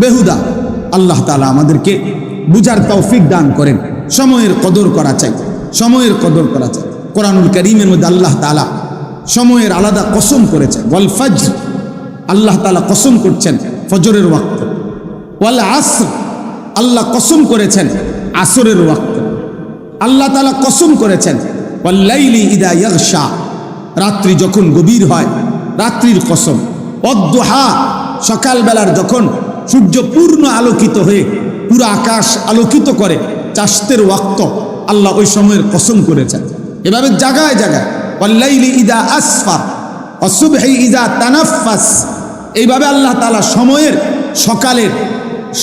বেহুদা। আল্লাহ তাআলা আমাদেরকে বুঝার তৌফিক দান করেন। সময়ের কদর করা চাই, সময়ের কদর করা চাই। কোরআনুল কারীমের মধ্যে আল্লাহ তাআলা সময়ের আলাদা কসম করেছেন। ওয়াল ফজর, আল্লাহ তাআলা কসম করছেন ফজরের ওয়াক্ত। ওয়াল আসর, আল্লাহ কসম করেছেন আসরের ওয়াক্ত। আল্লাহ তাআলা কসম করেছেন ওয়াল্লাইলি ইদা ইয়াগশা, রাত্রি যখন গভীর হয়, রাত্রির কসম। অদ্দুহা, সকালবেলার যখন সূর্য পূর্ণ আলোকিত হয়ে পুরো আকাশ আলোকিত করে, চাষতের ওয়াক্ত, আল্লাহ ওই সময়ের কসম করেছেন। এভাবে জায়গায় জায়গায় ওয়াল্লাইলি ইদা আসফার ওয়াসুবহি ইদা তানাফফাস, এইভাবে আল্লাহ তাআলা সময়ের, সকালের,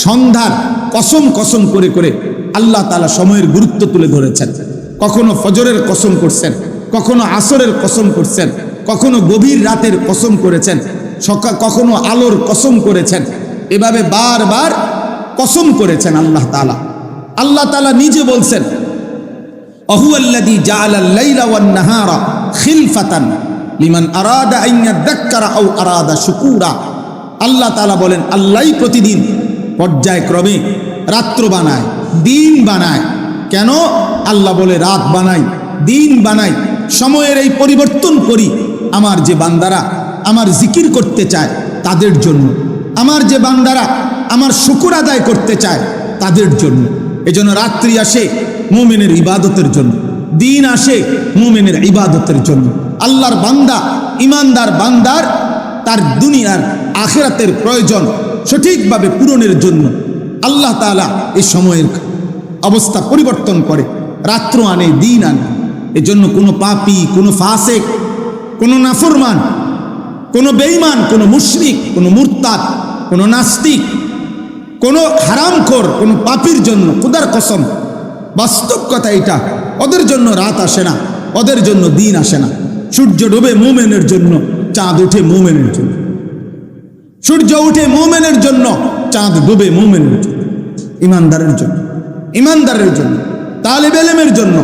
সন্ধ্যার কসম কসম করে করে আল্লাহ তাআলা সময়ের গুরুত্ব তুলে ধরেছেন। কখনো ফজরের কসম করছেন, কখনো আসরের কসম করছেন, কখনো গভীর রাতের কসম করেছেন, কখনো আলোর কসম করেছেন। এভাবে বারবার কসম করেছেন আল্লাহ তাআলা। আল্লাহ তাআলা নিজে বলছেন, আহুয়াল্লাযী জাআলাল লাইলা ওয়ান নাহারা খিলফাতান লিমান আরাদা আন ইয়াযাক্কারা আও আরাদা শুকুরা। আল্লাহ তাআলা বলেন, আল্লাহই প্রতিদিন পর্যায়ক্রমে রাত্র বানায়, দিন বানায়। কেন? আল্লাহ বলে, রাত বানাই, দিন বানাই, সময়ের এই পরিবর্তন করি আমার যে বান্দারা আমার জিকির করতে চায় তাদের জন্য, আমার যে বান্দারা আমার শুকর আদায় করতে চায় তাদের জন্য। এজন্য রাত্রি আসে মুমিনের ইবাদতের জন্য, দিন আসে মুমিনের ইবাদতের জন্য। আল্লাহর বান্দা, ইমানদার বান্দার তার দুনিয়ার আখিরাতের প্রয়োজন সঠিকভাবে পূরণের জন্য আল্লাহ তাআলা এই সময়ের অবস্থা পরিবর্তন করে, রাত্র আনে, দিন আনে। এজন্য কোনো পাপী, কোনো ফাসিক, কোনো নাফরমান, কোনো বেঈমান, কোনো মুশরিক, কোনো মুরতাদ, কোনো নাস্তিক, কোনো হারামখোর, কোনো পাপীর জন্য খোদার কসম, বাস্তব কথা এটা, ওদের জন্য রাত আসে না, ওদের জন্য দিন আসে না। সূর্য ডুবে মুমিনের জন্য, চাঁদ উঠে মুমিনের জন্য। সূর্য উঠে মুমিনের জন্য, চাঁদ ডুবে মুমিনের জন্য। ইমানদারের জন্য, ইমানদারের জন্য, তালিবে ইলমের জন্য,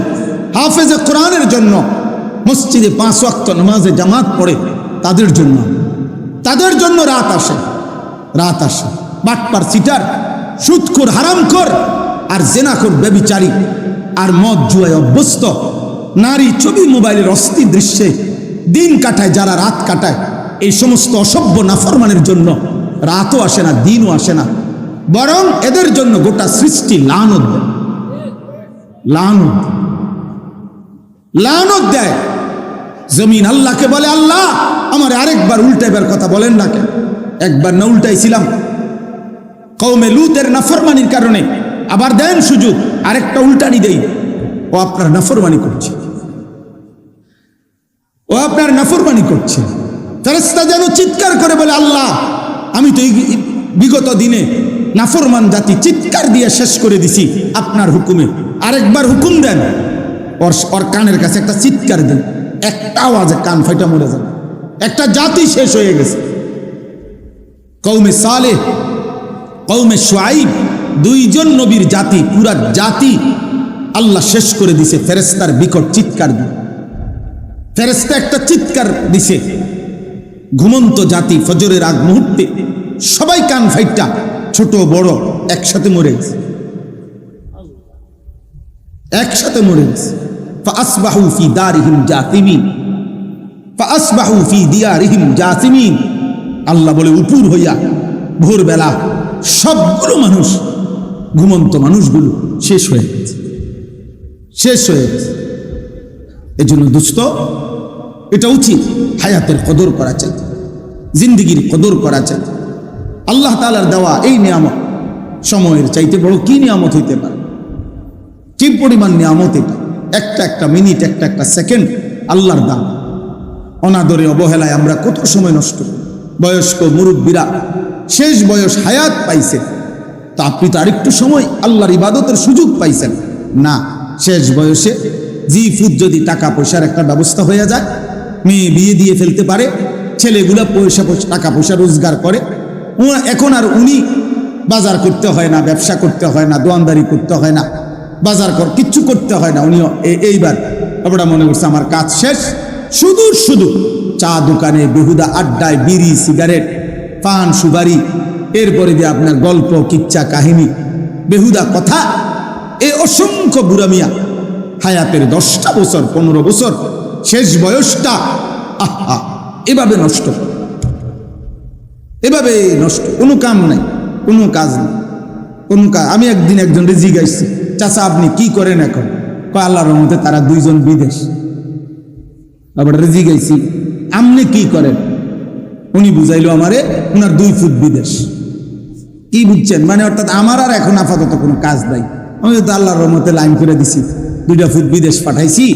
হাফেজে কোরআনের জন্য, মসজিদে 5 ওয়াক্ত নামাজে জামাত পড়ে তাদের জন্য, তাদের জন্য রাত আসে, রাত আসে। বাটপার, সিটার, সুদখোর, হারামখোর আর জেনাখোর, ব্যভিচারী আর মদ জুয়ায় অভ্যস্ত নারী, ছবি, মোবাইলের অস্থির দৃশ্যে দিন কাটায় যারা, রাত কাটায়, এই সমস্ত অসভ্য নাফরমানের জন্য রাতও আসে না, দিনও আসে না, বরং এদের জন্য গোটা সৃষ্টি লানত দেয়, লানত, লানত দেয়। জমিন আল্লাহকে বলে, আল্লাহ আমার আরেকবার উল্টাইবার কথা বলেন না কেন? একবার না উল্টাইছিলাম কওমে লূতের নাফরমানির কারণে, আবার দেন সুযোগ, আরেকটা উল্টানি দেই। ও আপনার নাফরমানি করছে, ও আপনার নাফরমানি করছে। ফেরেশতা যেন চিৎকার করে বলে, আল্লাহ আমি তো বিগত দিনে নাফরমান জাতি চিৎকার দিয়ে শেষ করে দিছি আপনার হুকুমে, আরেকবার হুকুম দেন। ওর কানের কাছে একটা চিৎকার দেন, একটা আওয়াজে কান ফাইটা মরে যাবে। একটা জাতি শেষ হয়ে গেছে। কওমে সালেহ, কওমে শুআইব, 2 জন নবীর জাতি, পুরা জাতি আল্লাহ শেষ করে দিছে ফেরেশতার বিকট চিৎকার দিয়ে। ফেরেশতা একটা চিৎকার দিছে, ঘুমন্ত জাতি ফজরের আগ মুহূর্তে সবাই কান ফাইটা, ছোট বড় একসাথে মরে গেছে, একসাথে মরে গেছে। ফাসবাহু ফি দারিহিম জাসিমিন, ফাসবাহু ফি দিয়ারিহিম জাসিমিন। আল্লাহ বলে, উপর হইয়া ভোরবেলা সবগুলো মানুষ, ঘুমন্ত মানুষগুলো শেষ হয়ে গেছে, শেষ হয়ে গেছে। এই জন্য দোস্ত, এটা উচিত হায়াতের কদর করা চাই, জিন্দিগির কদর করা চাই। আল্লাহ তাআলার দেওয়া এই নিয়ামত সময়ের চাইতে বড় কি নিয়ামত হইতে পারে? কি পরিমাণ নিয়ামত এটা! একটা একটা মিনিট, একটা একটা সেকেন্ড আল্লাহর দান। অনাদরে, অবহেলায় আমরা কত সময় নষ্ট করি। বয়স্ক মুরব্বীরা শেষ বয়স হায়াত পাইছে, তা আপনি তো আরেকটু সময় আল্লাহর ইবাদতের সুযোগ পাইছেন না। শেষ বয়সে জি ফুট যদি টাকা পয়সার একটা ব্যবস্থা হয়ে যায়, মেয়ে বিয়ে দিয়ে ফেলতে পারে, ছেলেগুলা টাকা পয়সা রোজগার করে, এখন আর উনি বাজার করতে হয় না, ব্যবসা করতে হয় না, দোয়ানদারি করতে হয় না, বাজার কিচ্ছু করতে হয় না। উনি এইবার আমরা মনে করছে আমার কাজ শেষ, শুধু শুধু চা দোকানে, বেহুদা আড্ডায়, বিড়ি, সিগারেট, পান, সুপারি, এরপরে দিয়ে আপনার গল্প, কিচ্ছা, কাহিনী, বেহুদা কথা, এই অসংখ্য বুড়া মিয়া হায়াতের 10টা বছর, 15 বছর শেষ বয়সটা আহা এভাবে নষ্ট, এভাবে নষ্ট। কোনো কাম নাই, কোনো কাজ নেই, কোনো কাজ। আমি একদিন একজন জিজ্ঞাসা, চাচা আপনি কি করেন এখন? আল্লাহর রহমতে তারা 2 জন বিদেশ। আবার রেজি গাইছি, আমনে কি করেন? উনি বুঝাইলো আমারে উনার 2 ফুট বিদেশ। কি বুঝছেন? মানে অর্থাৎ আমার আর এখন আপাতত কোনো কাজ নাই, আমি তো আল্লাহর রহমতে লাইন করে দিছি, 2 ফুট বিদেশ পাঠাইছি,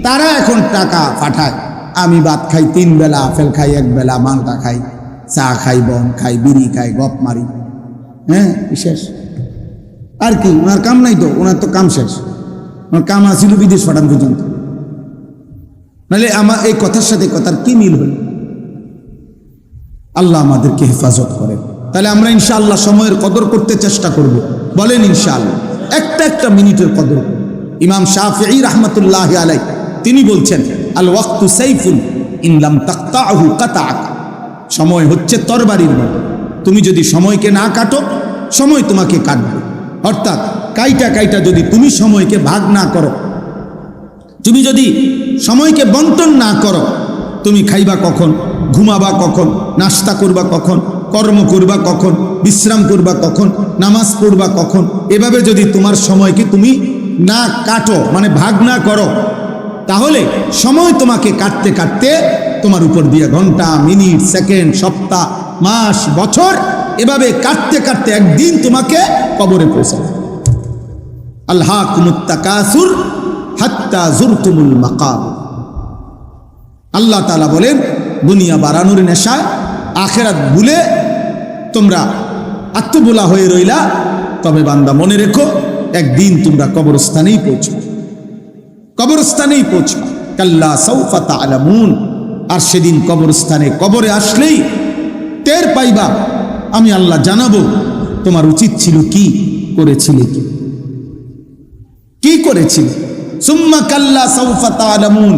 তারা এখন টাকা পাঠায়, আমি ভাত খাই 3 বেলা, আপেল খাই 1 বেলা, মালটা খাই, চা খাই, বন খাই, বিড়ি খাই, গপ মারি, হ্যাঁ শেষ। আর কি ওনার কাম নাই তো, ওনার তো কাম শেষ। ওনার কাম আসিল বিদেশ পাঠান পর্যন্ত। নাহলে আমার এই কথার সাথে কথার কি মিল হল? আল্লাহ আমাদেরকে হেফাজত করেন। তাহলে আমরা ইনশাআল্লাহ সময়ের কদর করতে চেষ্টা করব। বলেন ইনশাআল্লাহ, একটা মিনিটের কদর। ইমাম শাফিঈ রাহমাতুল্লাহ আলাইহি তিনি বলছেন, আল ওয়াক্তু সাইফুন ইন লাম তাকতাহু কাতাআক। সময় হচ্ছে তরবারির মতো, তুমি যদি সময়কে না কাটো, সময় তোমাকে কাটবে। অর্থাৎ কাইটা যদি তুমি সময়কে ভাগ না করো, তুমি যদি সময়কে বন্টন না করো, তুমি খাইবা কখন, ঘুমাবা কখন, নাস্তা করবা কখন, কর্ম করবা কখন, বিশ্রাম করবা কখন, নামাজ পড়বা কখন, এভাবে যদি তোমার সময়কে তুমি না কাটো, মানে ভাগ না করো, তাহলে সময় তোমাকে কাটতে কাটতে তোমার উপর দিয়ে ঘন্টা, মিনিট, সেকেন্ড, সপ্তাহ, মাস, বছর এভাবে কাটতে কাটতে একদিন তোমাকে কবরে পৌঁছাবে। আলহাকুমুত তাকাসুর হাত্তা যুরতুমুল মাকাবির। আল্লাহ তাআলা বলেন, দুনিয়া বাড়ানোর নেশায় আখিরাত ভুলে তোমরা আত্মবোলা হয়ে রইলা। তবে বান্দা মনে রেখো, একদিন তোমরা কবরস্থানেই পৌঁছবে, কবরস্থানেই পৌঁছবে। কাল্লা সাউফা তা'লামুন। আর সেদিন কবরস্থানে, কবরে আসলেই টের পাইবা, আমি আল্লাহ জানাবো তোমার উচিত ছিল কি, করেছিলে কি করেছিলে। সুম্মা কাল্লা সাউফা তা'লামুন।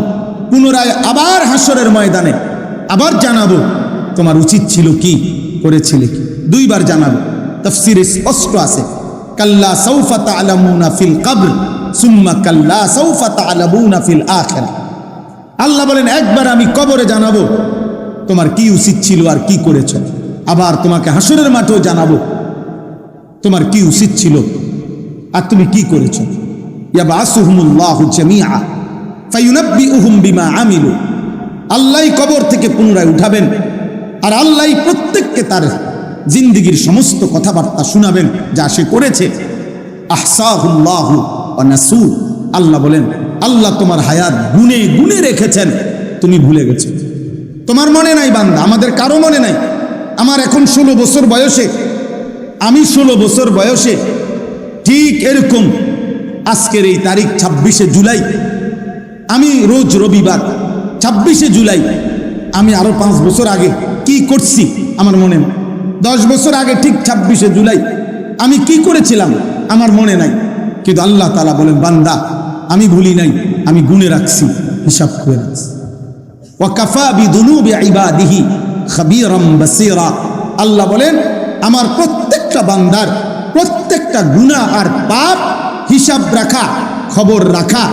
পুনরায় আবার হাসরের ময়দানে আবার জানাবো তোমার উচিত ছিল কি, করেছিলে কি। 2 বার জানাবো। তাফসীরে স্পষ্ট আছে, কাল্লা সাউফা তা'লামুনা ফিল কবর সুম্মা কাল্লা সাউফা তা'লামুনা ফিল আখিরাহ। আল্লাহ বলেন, একবার আমি কবরে জানাবো তোমার কি উচিত ছিল আর কি করেছো, আবার তোমাকে হাসরের মাঠেও জানাবো তোমার কি উচিত ছিল আর তুমি কি করেছো। ইয়াবআসুহুমুল্লাহু জামিআ ফায়ুনাব্বিউহুম বিমা আমিলু। আল্লাহই কবর থেকে পুনরায় উঠাবেন, আর আল্লাহই প্রত্যেককে তার জিন্দেগীর সমস্ত কথাবার্তা শোনাবেন যা সে করেছে। আহসাহুল্লাহু ওয়া নাসু। আল্লাহ বলেন, আল্লাহ তোমার হায়াত গুনে গুনে রেখেছেন, তুমি ভুলে গেছো। তোমার মনে নাই বান্দা, আমাদের কারো মনে নাই। আমার এখন 16 বছর বয়সে, আমি 16 বছর বয়সে ঠিক এরকম আজকের এই তারিখ 26শে জুলাই, আমি রোজ রবিবার 26শে জুলাই আমি আরো 5 বছর আগে কি করছি আমার মনে নেই। 10 বছর আগে ঠিক 26শে জুলাই আমি কি করেছিলাম আমার মনে নাই। কিন্তু আল্লাহ তাআলা বলেন, বান্দা আমি ভুলি নাই, আমি গুনে রাখছি, হিসাব করে রাখছি। ওয়া কাফা বিদুনুবি ইবাদিহি খাবীরাম বাসীরা। আল্লাহ বলেন, আমার প্রত্যেকটা বান্দার প্রত্যেকটা গুনাহ আর পাপ হিসাব রাখা, খবর রাখা,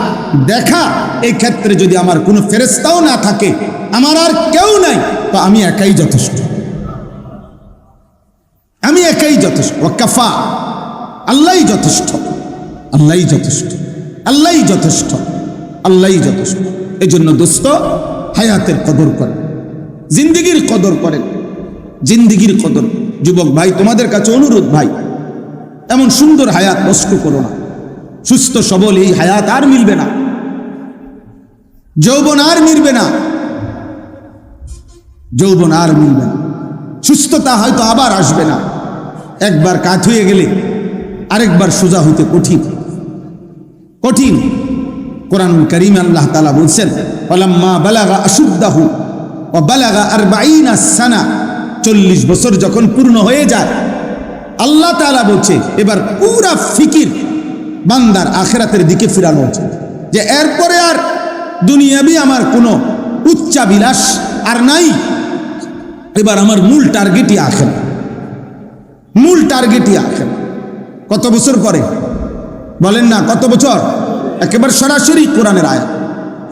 দেখা, এই ক্ষেত্রে যদি আমার কোনো ফেরেশতাও না থাকে, আমার আর কেউ নাই, তো আমি একাই যথেষ্ট, আমি একাই যথেষ্ট। ওয়া কাফা, আল্লাহই যথেষ্ট, আল্লাহই যথেষ্ট, আল্লাহই যথেষ্ট, আল্লাহই যথেষ্ট। এই জন্য দোস্ত, হায়াতের কদর করেন, জিন্দেগীর কদর করেন, জিন্দেগীর কদর। যুবক ভাই, তোমাদের কাছে অনুরোধ ভাই, এমন সুন্দর হায়াত নষ্ট করো না। সুস্থ সবল এই হায়াত আর মিলবে না, যৌবন আর মিলবে না, যৌবন আর মিলবে না, সুস্থতা হয়তো আবার আসবে না। একবার কাত হয়ে গেলে আরেকবার সোজা হইতে কঠিন, কঠিন। কোরআনুল কারীমে আল্লাহ তাআলা বলছেন, ফালাম্মা বালাগা আশুদ্দাহু ওয়া বালাগা 40 সানা। 40 বছর যখন পূর্ণ হয়ে যায়, আল্লাহ তাআলা বলছে এবার পুরা ফিকির বান্দার আখিরাতের দিকে ফিরানো হচ্ছে, যে এরপরে আর দুনিয়াবি আমার কোনো উচ্চাবিলাস আর নাই, এবার আমার মূল টার্গেটই আখিরাত, মূল টার্গেটই আখিরাত। কত বছর পরে বলেন না, কত বছর? একেবারে সরাসরি কোরআনের আয়াত,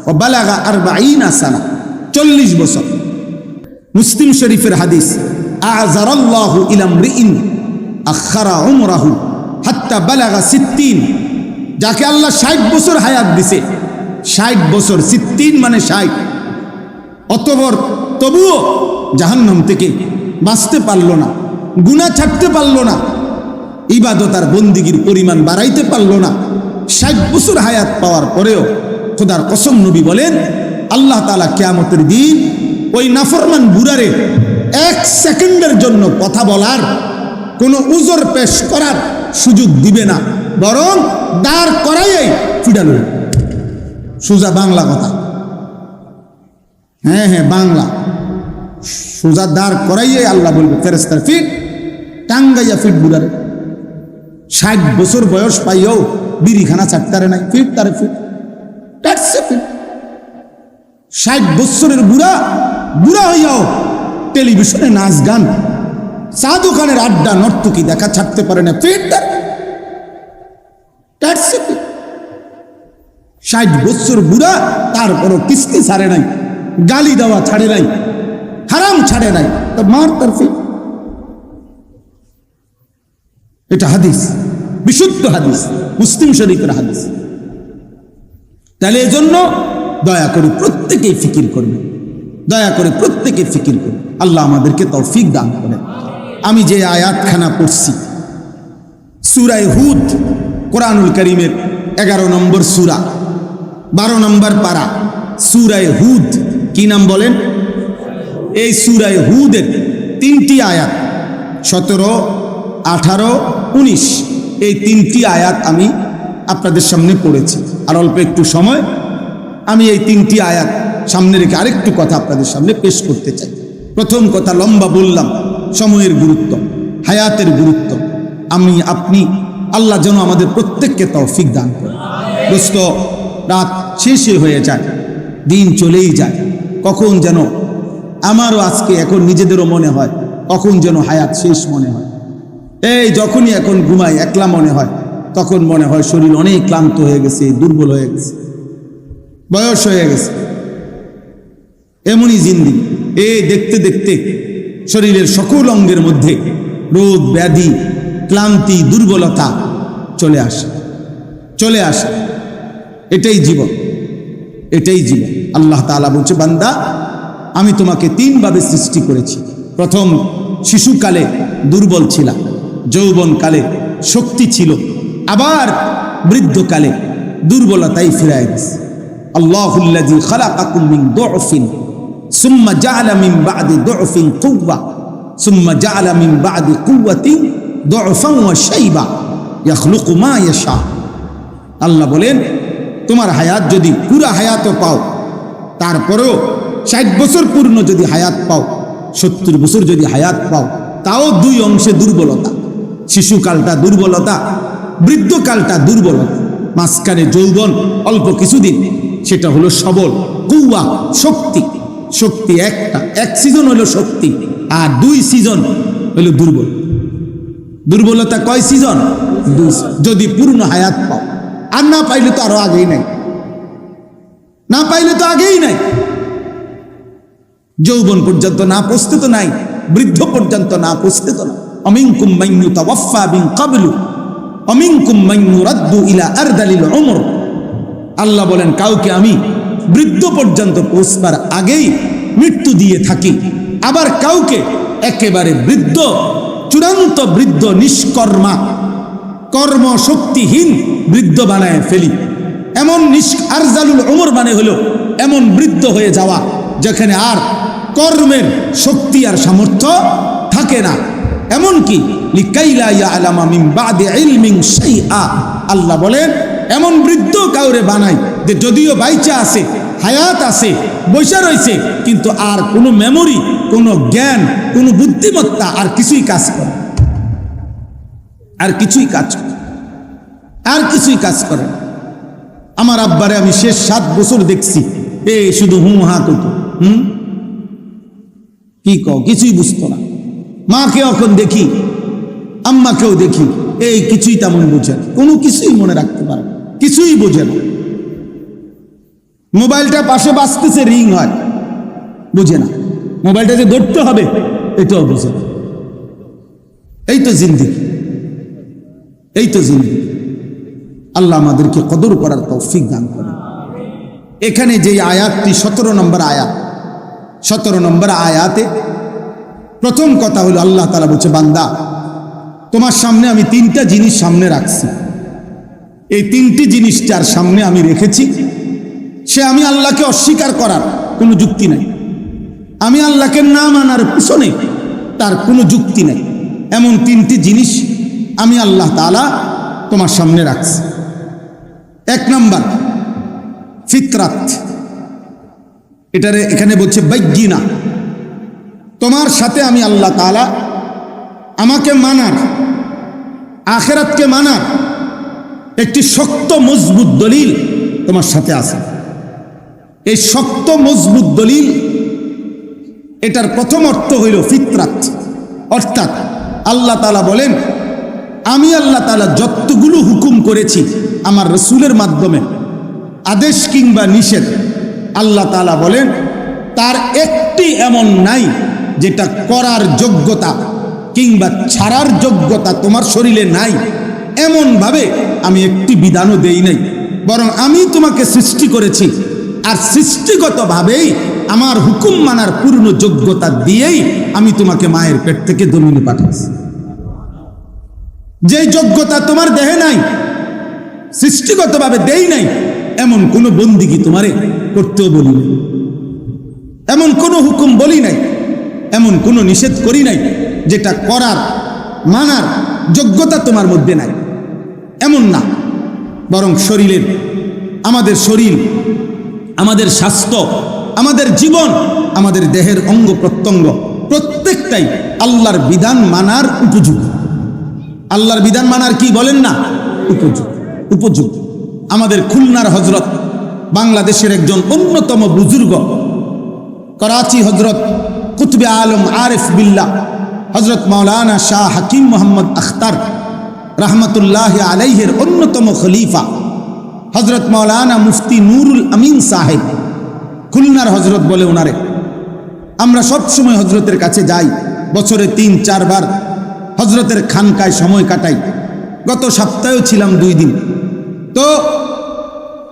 ও বালাগা 40 সানা, 40 বছর। মুসলিম শরীফের হাদিস, আযারাল্লাহু ইলা ইমরিইন আখারা উমরাহু হাত্তা বালাগা 60। যাকে আল্লাহ 60 বছর হায়াত দিছে, 60 বছর, 60 মানে 60, অতঃপর তবুও জাহান্নাম থেকে বাঁচতে পারল না, গুনাহ ছাড়তে পারল না, ইবাদত আর বন্দিগির পরিমাণ বাড়াইতে পারল না। 60 বছর হায়াত পাওয়ার পরেও খোদার কসম নবী বলেন, আল্লাহ তাআলা কিয়ামতের দিন ওই নাফরমান বুড়ারে 1 সেকেন্ডের জন্য কথা বলার, কোনো উযর পেশ করার সুযোগ দিবে না, বরং দাঁড় করাইয়াই ফিডালো। সোজা বাংলা কথা, হ্যাঁ বাংলা, সোজা দাঁড় করাইয়াই আল্লাহ বলবে ফেরেশতার ফিট, টাঙ্গাইয়া ফিট বুড়ারে। 60 বছর বয়স পাইও বিড়িখানা ছাড়তারে নাই, ফিট তারে ফিট, দ্যাটস এ ফিট। 60 বছরের বুড়া হইয়াও টেলিভিশনে নাচ গান, চা দোকানের আড্ডা, নর্তকী দেখা ছাড়তে পারে না, ফিট দ্যাটস এ ফিট। 60 বছর বুড়া, তারপরও কিস্তি ছাড়ে নাই, গালি দেওয়া ছাড়ে নাই, হারাম ছাড়ে নাই, তো মার তার ফিট। এটা হাদিস, বিশুদ্ধ হাদিস, মুসলিম শরীফের হাদিস। তাহলে এজন্য দয়া করে প্রত্যেকেই ফিকির করবে, দয়া করে প্রত্যেকে ফিকির করবে। আল্লাহ আমাদেরকে তৌফিক দান করেন। আমি যে আয়াতখানা পড়ছি, সূরা হুদ, কোরআনুল কারীমের 11 নম্বর সূরা, 12 নম্বর পারা, সূরা হুদ। কি নাম বলেন? এই সূরা হুদের 3টি আয়াত, 17, 18, 19, এই 3টি আয়াত আমি আপনাদের সামনে পড়েছি। আর অল্প একটু সময় আমি এই 3টি আয়াত সামনে রেখে আরেকটু কথা আপনাদের সামনে পেশ করতে চাই। প্রথম কথা, লম্বা বললাম, সময়ের গুরুত্ব, হায়াতের গুরুত্ব। আমি আপনি, আল্লাহ যেন আমাদের প্রত্যেককে তৌফিক দান করে। দোস্ত, রাত শেষে হয়ে যায়, দিন চলেই যায়, কখন যেন আমারও আজকে এখন নিজেদেরও মনে হয় কখন যেন হায়াত শেষ মনে হয়। এই যখনই এখন ঘুমাই, একলা মনে হয়, তখন মনে হয় শরীর অনেক ক্লান্ত হয়ে গেছে, দুর্বল হয়ে গেছে, বয়স হয়ে গেছে। এমনই জিন্দেগি। এই দেখতে দেখতে শরীরের সকল অঙ্গের মধ্যে রোগ ব্যাধি, ক্লান্তি, দুর্বলতা চলে আসে। এটাই জীবন, এটাই জীবন। আল্লাহ তাআলা বলছে, বান্দা, আমি তোমাকে 3 ভাবে সৃষ্টি করেছি। প্রথম, শিশুকালে দুর্বল ছিলা, যৌবনকালে শক্তি ছিল, আবার বৃদ্ধকালে দুর্বলতাই ফিরায় গেছে। আল্লাহুল্লাযী খালাকাকুম মিন দু'ফিন সুম্মা জাআলা মিন বা'দি দু'ফিন কুওয়া সুম্মা জাআলা মিন বা'দি কুওয়াতিন দু'ফান ওয়া শাইবা ইয়াখলুকু মা ইয়াশা। আল্লাহ বলেন, তোমার হায়াত যদি পুরা হায়াতও পাও, তারপরেও 60 বছর পূর্ণ যদি হায়াত পাও, 70 বছর যদি হায়াত পাও, তাও 2 অংশে দুর্বলতা। শিশুকালটা দুর্বলতা, বৃদ্ধকালটা দুর্বলতা, মাঝখানে যৌবন অল্প কিছুদিন, সেটা হলো সবল, কুওয়া, শক্তি। শক্তি এক সিজন হলো শক্তি, আর 2 সিজন হলো দুর্বল। দুর্বলতা কয় সিজন? 2। যদি পূর্ণ হায়াত পাও, আর না পাইলে তো আরো আগেই নাই, না পাইলে তো আগেই নাই। যৌবন পর্যন্ত না পৌঁছতে তো নাই, বৃদ্ধ পর্যন্ত না পৌঁছতে তো না। অমিনকুম মান ইউতাওয়াফা মিন ক্বাবলু অমিনকুম মান ইউরাদ্দু ইলা আরদালিল উমর। আল্লাহ বলেন, কাউকে আমি বৃদ্ধ পর্যন্ত পৌঁছবার আগেই মৃত্যু দিয়ে থাকি, আবার কাউকে একেবারে বৃদ্ধ, চূড়ান্ত বৃদ্ধ, নিষ্কর্মা, কর্মশক্তিহীন বৃদ্ধ বানায় ফেলি। এমন আরজালুল উমর মানে হলো এমন বৃদ্ধ হয়ে যাওয়া যেখানে আর কর্মের শক্তি আর সামর্থ্য থাকে না। এমনকি লিকাইলা ইয়ালামা মিন বাদি ইলমিন শাইআ, আল্লাহ বলেন এমন বৃদ্ধ কাউরে বানাই যে যদিও বাইচা আছে, হায়াত আছে, বৈশা রয়েছে, কিন্তু আর কোনো মেমোরি, কোনো জ্ঞান, কোনো বুদ্ধিমত্তা আর কিছুই কাজ করে, আর কিছুই কাজ করে। আমার আব্বারে আমি শেষ 7 বছর দেখছি, শুধু হা কইতো, কি কও, কিছুই বুঝতো না। মাকে এখন দেখি, আম্মাকেও দেখি, কিছুই তেমন বোঝে না, কোনো কিছুই মনে রাখতে পারে না, কিছুই বোঝে না। মোবাইলটা পাশে বাজতেছে, রিং হয়, বুঝে না। মোবাইলটা যে ধরতে হবে এটাও বোঝে না। এই তো জিন্দেগি। আল্লাহ আমাদেরকে কদর করার তৌফিক দান করেন। এখানে যে আয়াতটি 17 নম্বর আয়াত, 17 নম্বর আয়াতে প্রথম কথা হলো আল্লাহ তাআলা বলছে, বান্দা তোমার সামনে আমি 3টা জিনিস সামনে রাখছি, এই 3টি জিনিসটার সামনে আমি রেখেছি, সে আমি আল্লাহকে অস্বীকার করার কোনো যুক্তি নাই, আমি আল্লাহকে না মানার পিছনে তার কোনো যুক্তি নাই। এমন 3টি জিনিস আমি আল্লাহ তাআলা তোমার সামনে রাখছি। 1 নম্বর ফিতরাত, এটারে এখানে বলছে বাইয়িনা, তোমার সাথে আমি আল্লাহ তাআলা আমাকে মানার, আখিরাতকে মানার একটি শক্ত মজবুত দলিল তোমার সাথে আছে। এই শক্ত মজবুত দলিল, এটার প্রথম অর্থ হইল ফিতরাত, অর্থাৎ আল্লাহ তাআলা বলেন আমি আল্লাহ তাআলা যতগুলো হুকুম করেছি আমার রাসূলের মাধ্যমে, আদেশ কিংবা নিষেধ, আল্লাহ তাআলা বলেন তার একটি এমন নাই যেটা করার যোগ্যতা কিংবা ছাড়ার যোগ্যতা তোমার শরীরে নাই, এমন ভাবে আমি একটি বিধানও দেই নাই, বরং আমি তোমাকে সৃষ্টি করেছি আর সৃষ্টিগতভাবেই আমার হুকুম মানার পূর্ণ যোগ্যতা দিয়েই আমি তোমাকে মায়ের পেট থেকে জমিনে পাঠাইছি। যে যোগ্যতা তোমার দেহে নাই, সৃষ্টিগতভাবে দেই নাই, এমন কোন বন্দিগি তোমারে করতেও বলি নাই, এমন কোন হুকুম বলি নাই, এমন কোন নিষেধ করি নাই যেটা করার মানার যোগ্যতা তোমার মধ্যে নাই, এমন না। বরং শরীরের, আমাদের শরীর, আমাদের স্বাস্থ্য, আমাদের জীবন, আমাদের দেহের অঙ্গ প্রত্যঙ্গ প্রত্যেকটাই আল্লাহর বিধান মানার উপযোগী। আল্লাহর বিধান মানার কি বলেন না, উপযোগী। আমাদের খুলনার হজরত, বাংলাদেশের একজন অন্যতম বুজুর্গ, করাচি হজরত কুতুবে আলম আরিফ বিল্লাহ হজরত মাওলানা শাহ হাকিম মোহাম্মদ আখতার রহমতুল্লাহ আলাইহের অন্যতম খলিফা হজরত মাওলানা মুফতি নুরুল আমিন সাহেব খুলনার হজরত বলে ওনারে, আমরা সবসময় হজরতের কাছে যাই, বছরে 3-4 বার হজরতের খানকায় সময় কাটাই। গত সপ্তাহেও ছিলাম 2 দিন। তো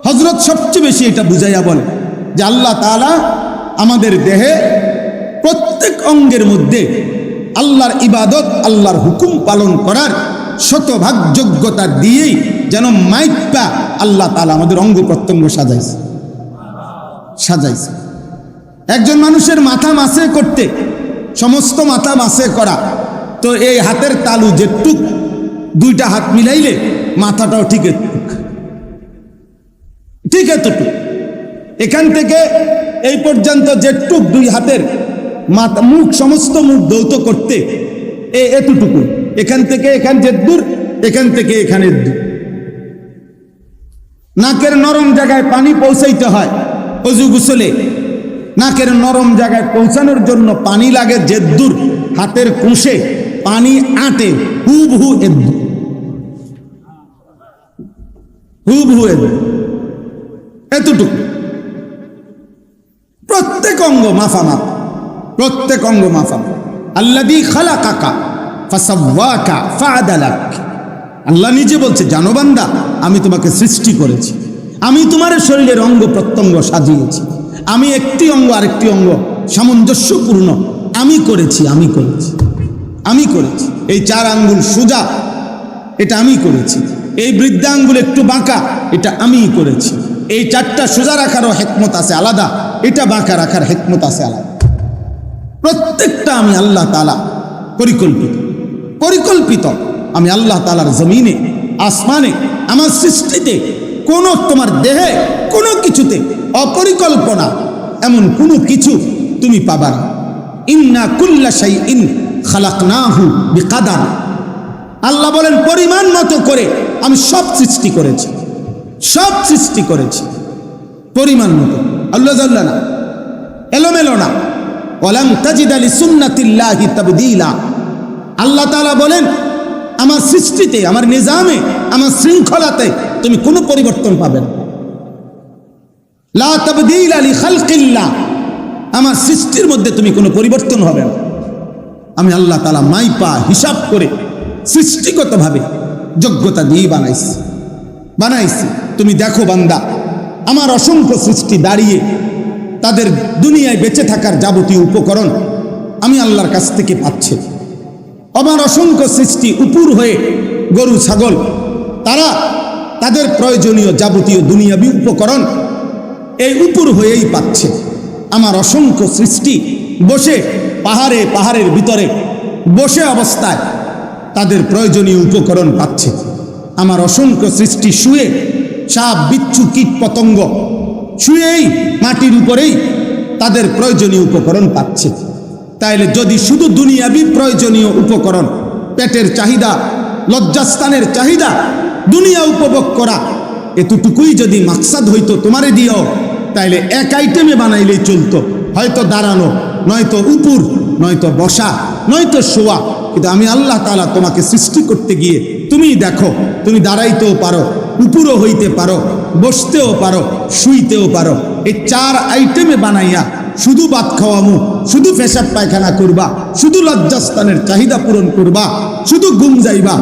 হজরত সবচেয়ে বেশি এটা বুঝাইয়া বলে যে আল্লাহ তাআলা আমাদের দেহে প্রত্যেক অঙ্গের মধ্যে আল্লাহর ইবাদত, আল্লাহর হুকুম পালন করার শতভাগ যোগ্যতা দিয়েই যেন মাইপা আল্লাহ তাআলা আমাদের অঙ্গ প্রত্যঙ্গ সাজাইছে। একজন মানুষের মাথা মাসে করতে, সমস্ত মাথা মাসে করা, তো এই হাতের তালু যেটুক 2টা হাত মিলাইলে মাথাটাও ঠিক এতটুক, এখান থেকে এই পর্যন্ত যেটুক 2 হাতের মাথা, মুখ, সমস্ত মুখ দৌত করতে এতটুকু, এখান থেকে এখান যে দূর, এখান থেকে এখানের দূর। নাকের নরম জায়গায় পানি পৌঁছাইতে হয় অজু গোসলে, নাকের নরম জায়গায় পৌঁছানোর জন্য পানি লাগে যে দূর, হাতের কুশে পানি আটে হুবহু এতটুকু। প্রত্যেক অঙ্গ মাফামাপ, প্রত্যেক অঙ্গ মাফামাপ। আল্লাযী খালাকাকা ফাসাওয়াকা ফাআদালাক, আল্লাহ নিজে বলছে, জানো বান্দা আমি তোমাকে সৃষ্টি করেছি, আমি তোমার শরীরের অঙ্গ প্রত্যঙ্গ সাজিয়েছি, আমি একটি অঙ্গ আরেকটি অঙ্গ সামঞ্জস্যপূর্ণ আমি করেছি। এই 4 আঙ্গুল সোজা, এটা আমি করেছি। এই বৃদ্ধা আঙ্গুল একটু বাঁকা, এটা আমিই করেছি। এই 4টা সোজা রাখারও হিকমত আছে আলাদা, এটা বাঁকা রাখার হিকমত আছে আলাদা। প্রত্যেকটা আমি আল্লাহ তাআলা পরিকল্পিত। আমি আল্লাহ তাআলার জমিনে, আসমানে, আমার সৃষ্টিতে কোনো, তোমার দেহে কোনো কিছুতে অপরিকল্পনা এমন কোনো কিছু তুমি পাবা না। ইন্না কুল্লা শাইইন খালাকনাহু বিকাদার, আল্লাহ বলেন পরিমাণ মতো করে আমি সব সৃষ্টি করেছি, পরিমাণ মতো। আল্লাহ জাল্লা না, এলোমেলো না। ওয়ালাম তাজিদা লিসুন্নাতিল্লাহি তাবদীলা, আল্লাহ তাআলা বলেন আমার সৃষ্টিতে, আমার নিজামে, আমার শৃঙ্খলাতে তুমি কোনো পরিবর্তন পাবে না। লা তাবদীলা লিখালকিল্লাহ, আমার সৃষ্টির মধ্যে তুমি কোনো পরিবর্তন হবে না। আমি আল্লাহ তাআলা মাইপা হিসাব করে সৃষ্টিগতভাবে যোগ্যতা দিয়ে বানাইছি। তুমি দেখো বান্দা, আমার অসংখ্য সৃষ্টি দাঁড়িয়ে তাদের দুনিয়ায় বেঁচে থাকার যাবতীয় উপকরণ আমি আল্লাহর কাছ থেকে পাচ্ছে। আমার অসংখ্য সৃষ্টি উপুর হয়ে গরু ছাগল, তারা তাদের প্রয়োজনীয় যাবতীয় দুনিয়াবি উপকরণ এই উপুর হয়েই পাচ্ছে। আমার অসংখ্য সৃষ্টি বসে পাহাড়ের ভিতরে বসে অবস্থায় তাদের প্রয়োজনীয় উপকরণ পাচ্ছে। আমার অসংখ্য সৃষ্টি শুয়ে, সাপ বিচ্ছু কীট পতঙ্গ শুয়েই মাটির উপরেই তাদের প্রয়োজনীয় উপকরণ পাচ্ছে। তাইলে যদি শুধু দুনিয়াবি প্রয়োজনীয় উপকরণ, পেটের চাহিদা, লজ্জাস্থানের চাহিদা, দুনিয়া উপভোগ করা, এতটুকুই যদি মাকসাদ হইতো তোমারে দিও, তাইলে এক আইটেমে বানাইলেই চলতো। হয়তো দাঁড়ানো, নয়তো উপুর, নয়তো বসা, নয়তো শোয়া। কিন্তু আমি আল্লাহ তাআলা তোমাকে সৃষ্টি করতে গিয়ে তুমি দেখো, তুমি দাঁড়াইতেও পারো, উপুরও হইতে পারো, বসতেও পারো, শুইতেও পারো। এই 4 আইটেমে বানাইয়া শুধু ভাত খাওয়ামু, শুধু পেশাব পায়খানা করবা, শুধু লজ্জাস্থানের চাহিদা পূরণ করবা, শুধু ঘুম যাইবা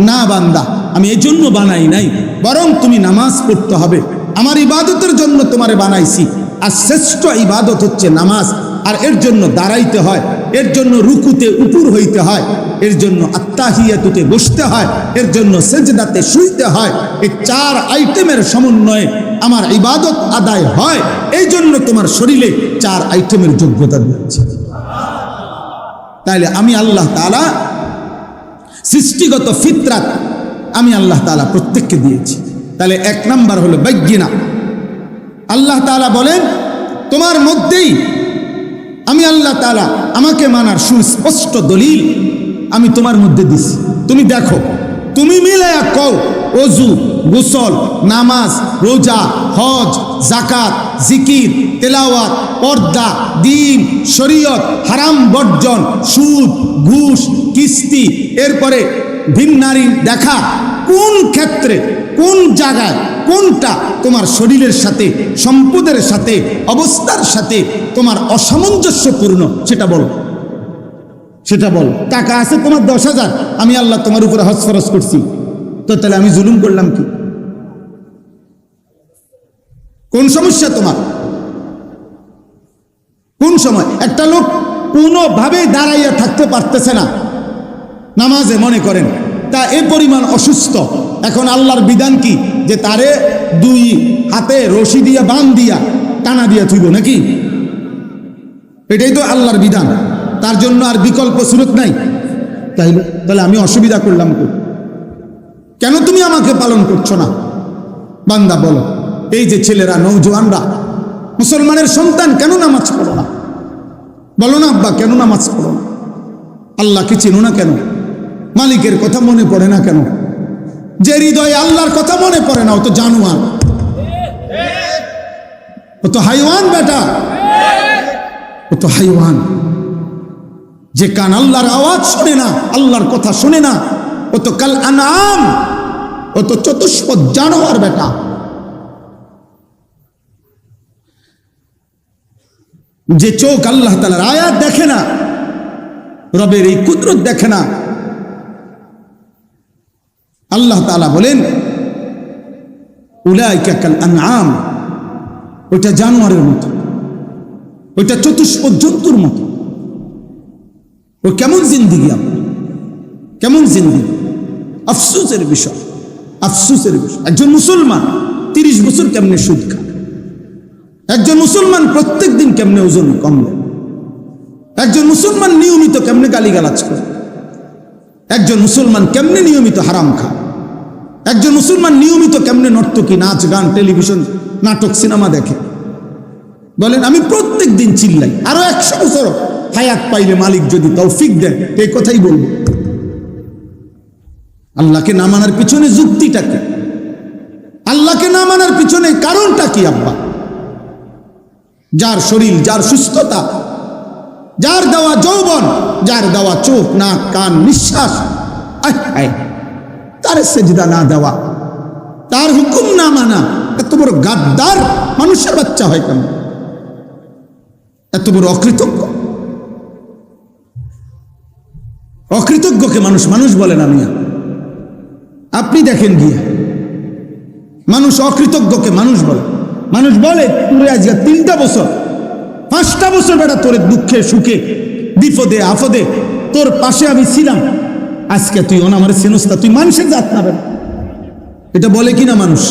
না বান্দা, আমি এই জন্য বানাই নাই। বরং তুমি নামাজ পড়তে হবে, আমার ইবাদতের জন্য তোমারে বানাইছি। আর শ্রেষ্ঠ ইবাদত হচ্ছে নামাজ। আর এর জন্য দাঁড়াইতে হয়, এর জন্য রুকুতে উপুর হইতে হয়, এর জন্য আত্তাহিয়াতুতে বসতে হয়, এর জন্য সেজদাতে শুইতে হয়। এই 4 আইটেমের সমন্বয়ে আমার ইবাদত আদায় হয়। এই জন্য তোমার শরীরে 4 আইটেমের যোগ্যতা দিয়েছে। তাইলে আমি আল্লাহ তাআলা সৃষ্টিগত ফিতরাত আমি আল্লাহ তাআলা প্রত্যেককে দিয়েছি। তাহলে 1 নাম্বার হলো বাইয়িনা। আল্লাহ তাআলা বলেন তোমার মধ্যেই আমি আল্লাহ তাআলা আমাকে মানার সুস্পষ্ট দলিল আমি তোমার মধ্যে দিছি। তুমি দেখো, তুমি মিলায়া কও ওযু, গোসল, নামাজ, রোজা, হজ, যাকাত, জিকির, তেলাওয়াত, পর্দা, দ্বীন, শরীয়ত, হারাম বর্জন, সুদ, ঘুষ, কিস্তি, এরপরে ভিন নারী দেখা, কোন ক্ষেত্রে, কোন জায়গায়, কোনটা তোমার শরীরের সাথে, সম্পদের সাথে, অবস্থার সাথে তোমার অসামঞ্জস্যপূর্ণ সেটা বলো, সেটা বলো। টাকা আছে তোমার 10,000, আমি আল্লাহ তোমার উপরে হজ ফরজ করছি, তো তাহলে আমি জুলুম করলাম কি? কোন সমস্যা তোমার? কোন সময় একটা লোক কোনোভাবে দাঁড়াইয়া থাকতে পারতেছে না নামাজে, মনে করেন তা এ পরিমাণ অসুস্থ, এখন আল্লাহর বিধান কি যে তারে 2 হাতে রশি দিয়া বাঁধ দিয়া টানা দিয়া থইব নাকি? এটাই তো আল্লাহর বিধান, তার জন্য আর বিকল্প সুরত নাই। তাহলে আমি অসুবিধা করলাম কি? কেন তুমি আমাকে পালন করছো না? বান্দা বলো, এই যে ছেলেরা, নওজোয়ানরা, মুসলমানের সন্তান কেন নামাজ পড়ো না? বলো না আব্বা, কেন নামাজ পড়ো না? আল্লাহকে চিনো না কেন? মালিকের কথা মনে পড়ে না কেন? যে হৃদয়ে আল্লাহর কথা মনে পড়ে না, ও তো জানোয়ার, ও তো হাইওয়ান বেটা, ও তো হাইওয়ান। যে কান আল্লাহর আওয়াজ শোনে না, আল্লাহর কথা শোনে না, ও তো কাল আনাম, ও তো চতুষ্পদ জানোয়ার বেটা। যে চোখ আল্লাহ তাআলার আয়াত দেখে না, রবের এই কুদরত দেখে না, আল্লাহ তাআলা বলেন উলাইকা কাল আনআম, ওইটা জানোয়ারের মতো, ওইটা চতুষ্পদ জন্তুর মতো। ও কেমন জিন্দিগি, আপনার কেমন জিন্দিগি? আফসোসের বিষয়, আফসোসের বিষয়। একজন মুসলমান 30 বছর কেমনে সুদ খায়? একজন মুসলমান প্রত্যেক দিন কেমনে ওজন কমলে? একজন মুসলমান নিয়মিত কেমনে গালিগালাজ করে? একজন মুসলমান কেমনে নিয়মিত হারাম খায়? একজন মুসলমান নিয়মিত কেমনে নর্তকী, নাচ গান, টেলিভিশন, নাটক, সিনেমা দেখে? বলেন, আমি প্রত্যেক দিন চিল্লাই, আরো 100 বছর হায়াত পাইলে মালিক যদি তৌফিক দেয়, এই কথাই বলবো। আল্লাহকে না মানার পিছনে যুক্তিটা কি? আল্লাহকে না মানার পিছনে কারণটা কি? আব্বা, যার শরীর, যার সুস্থতা, যার দেওয়া যৌবন, যার দেওয়া চোখ, নাক, কান, নিঃশ্বাস, তার সেজদা না দেওয়া, তার হুকুম না মানা, এত বড় গাদ্দার মানুষের বাচ্চা হয় কেন? এত বড় অকৃতজ্ঞ। অকৃতজ্ঞকে মানুষ বলে না মিয়া। আপনি দেখেন গিয়ে, মানুষ অকৃতজ্ঞকে মানুষ বলে। মানুষ বলে, তুই আজকে 3টা বছর 5টা বছর বেটা তোর দুঃখে সুখে বিপদে আপদে তোর পাশে আমি ছিলাম, আজকে তুই আমার চেনস্তা, তুই মানুষের জাত না বেটা। এটা বলে কিনা মানুষ?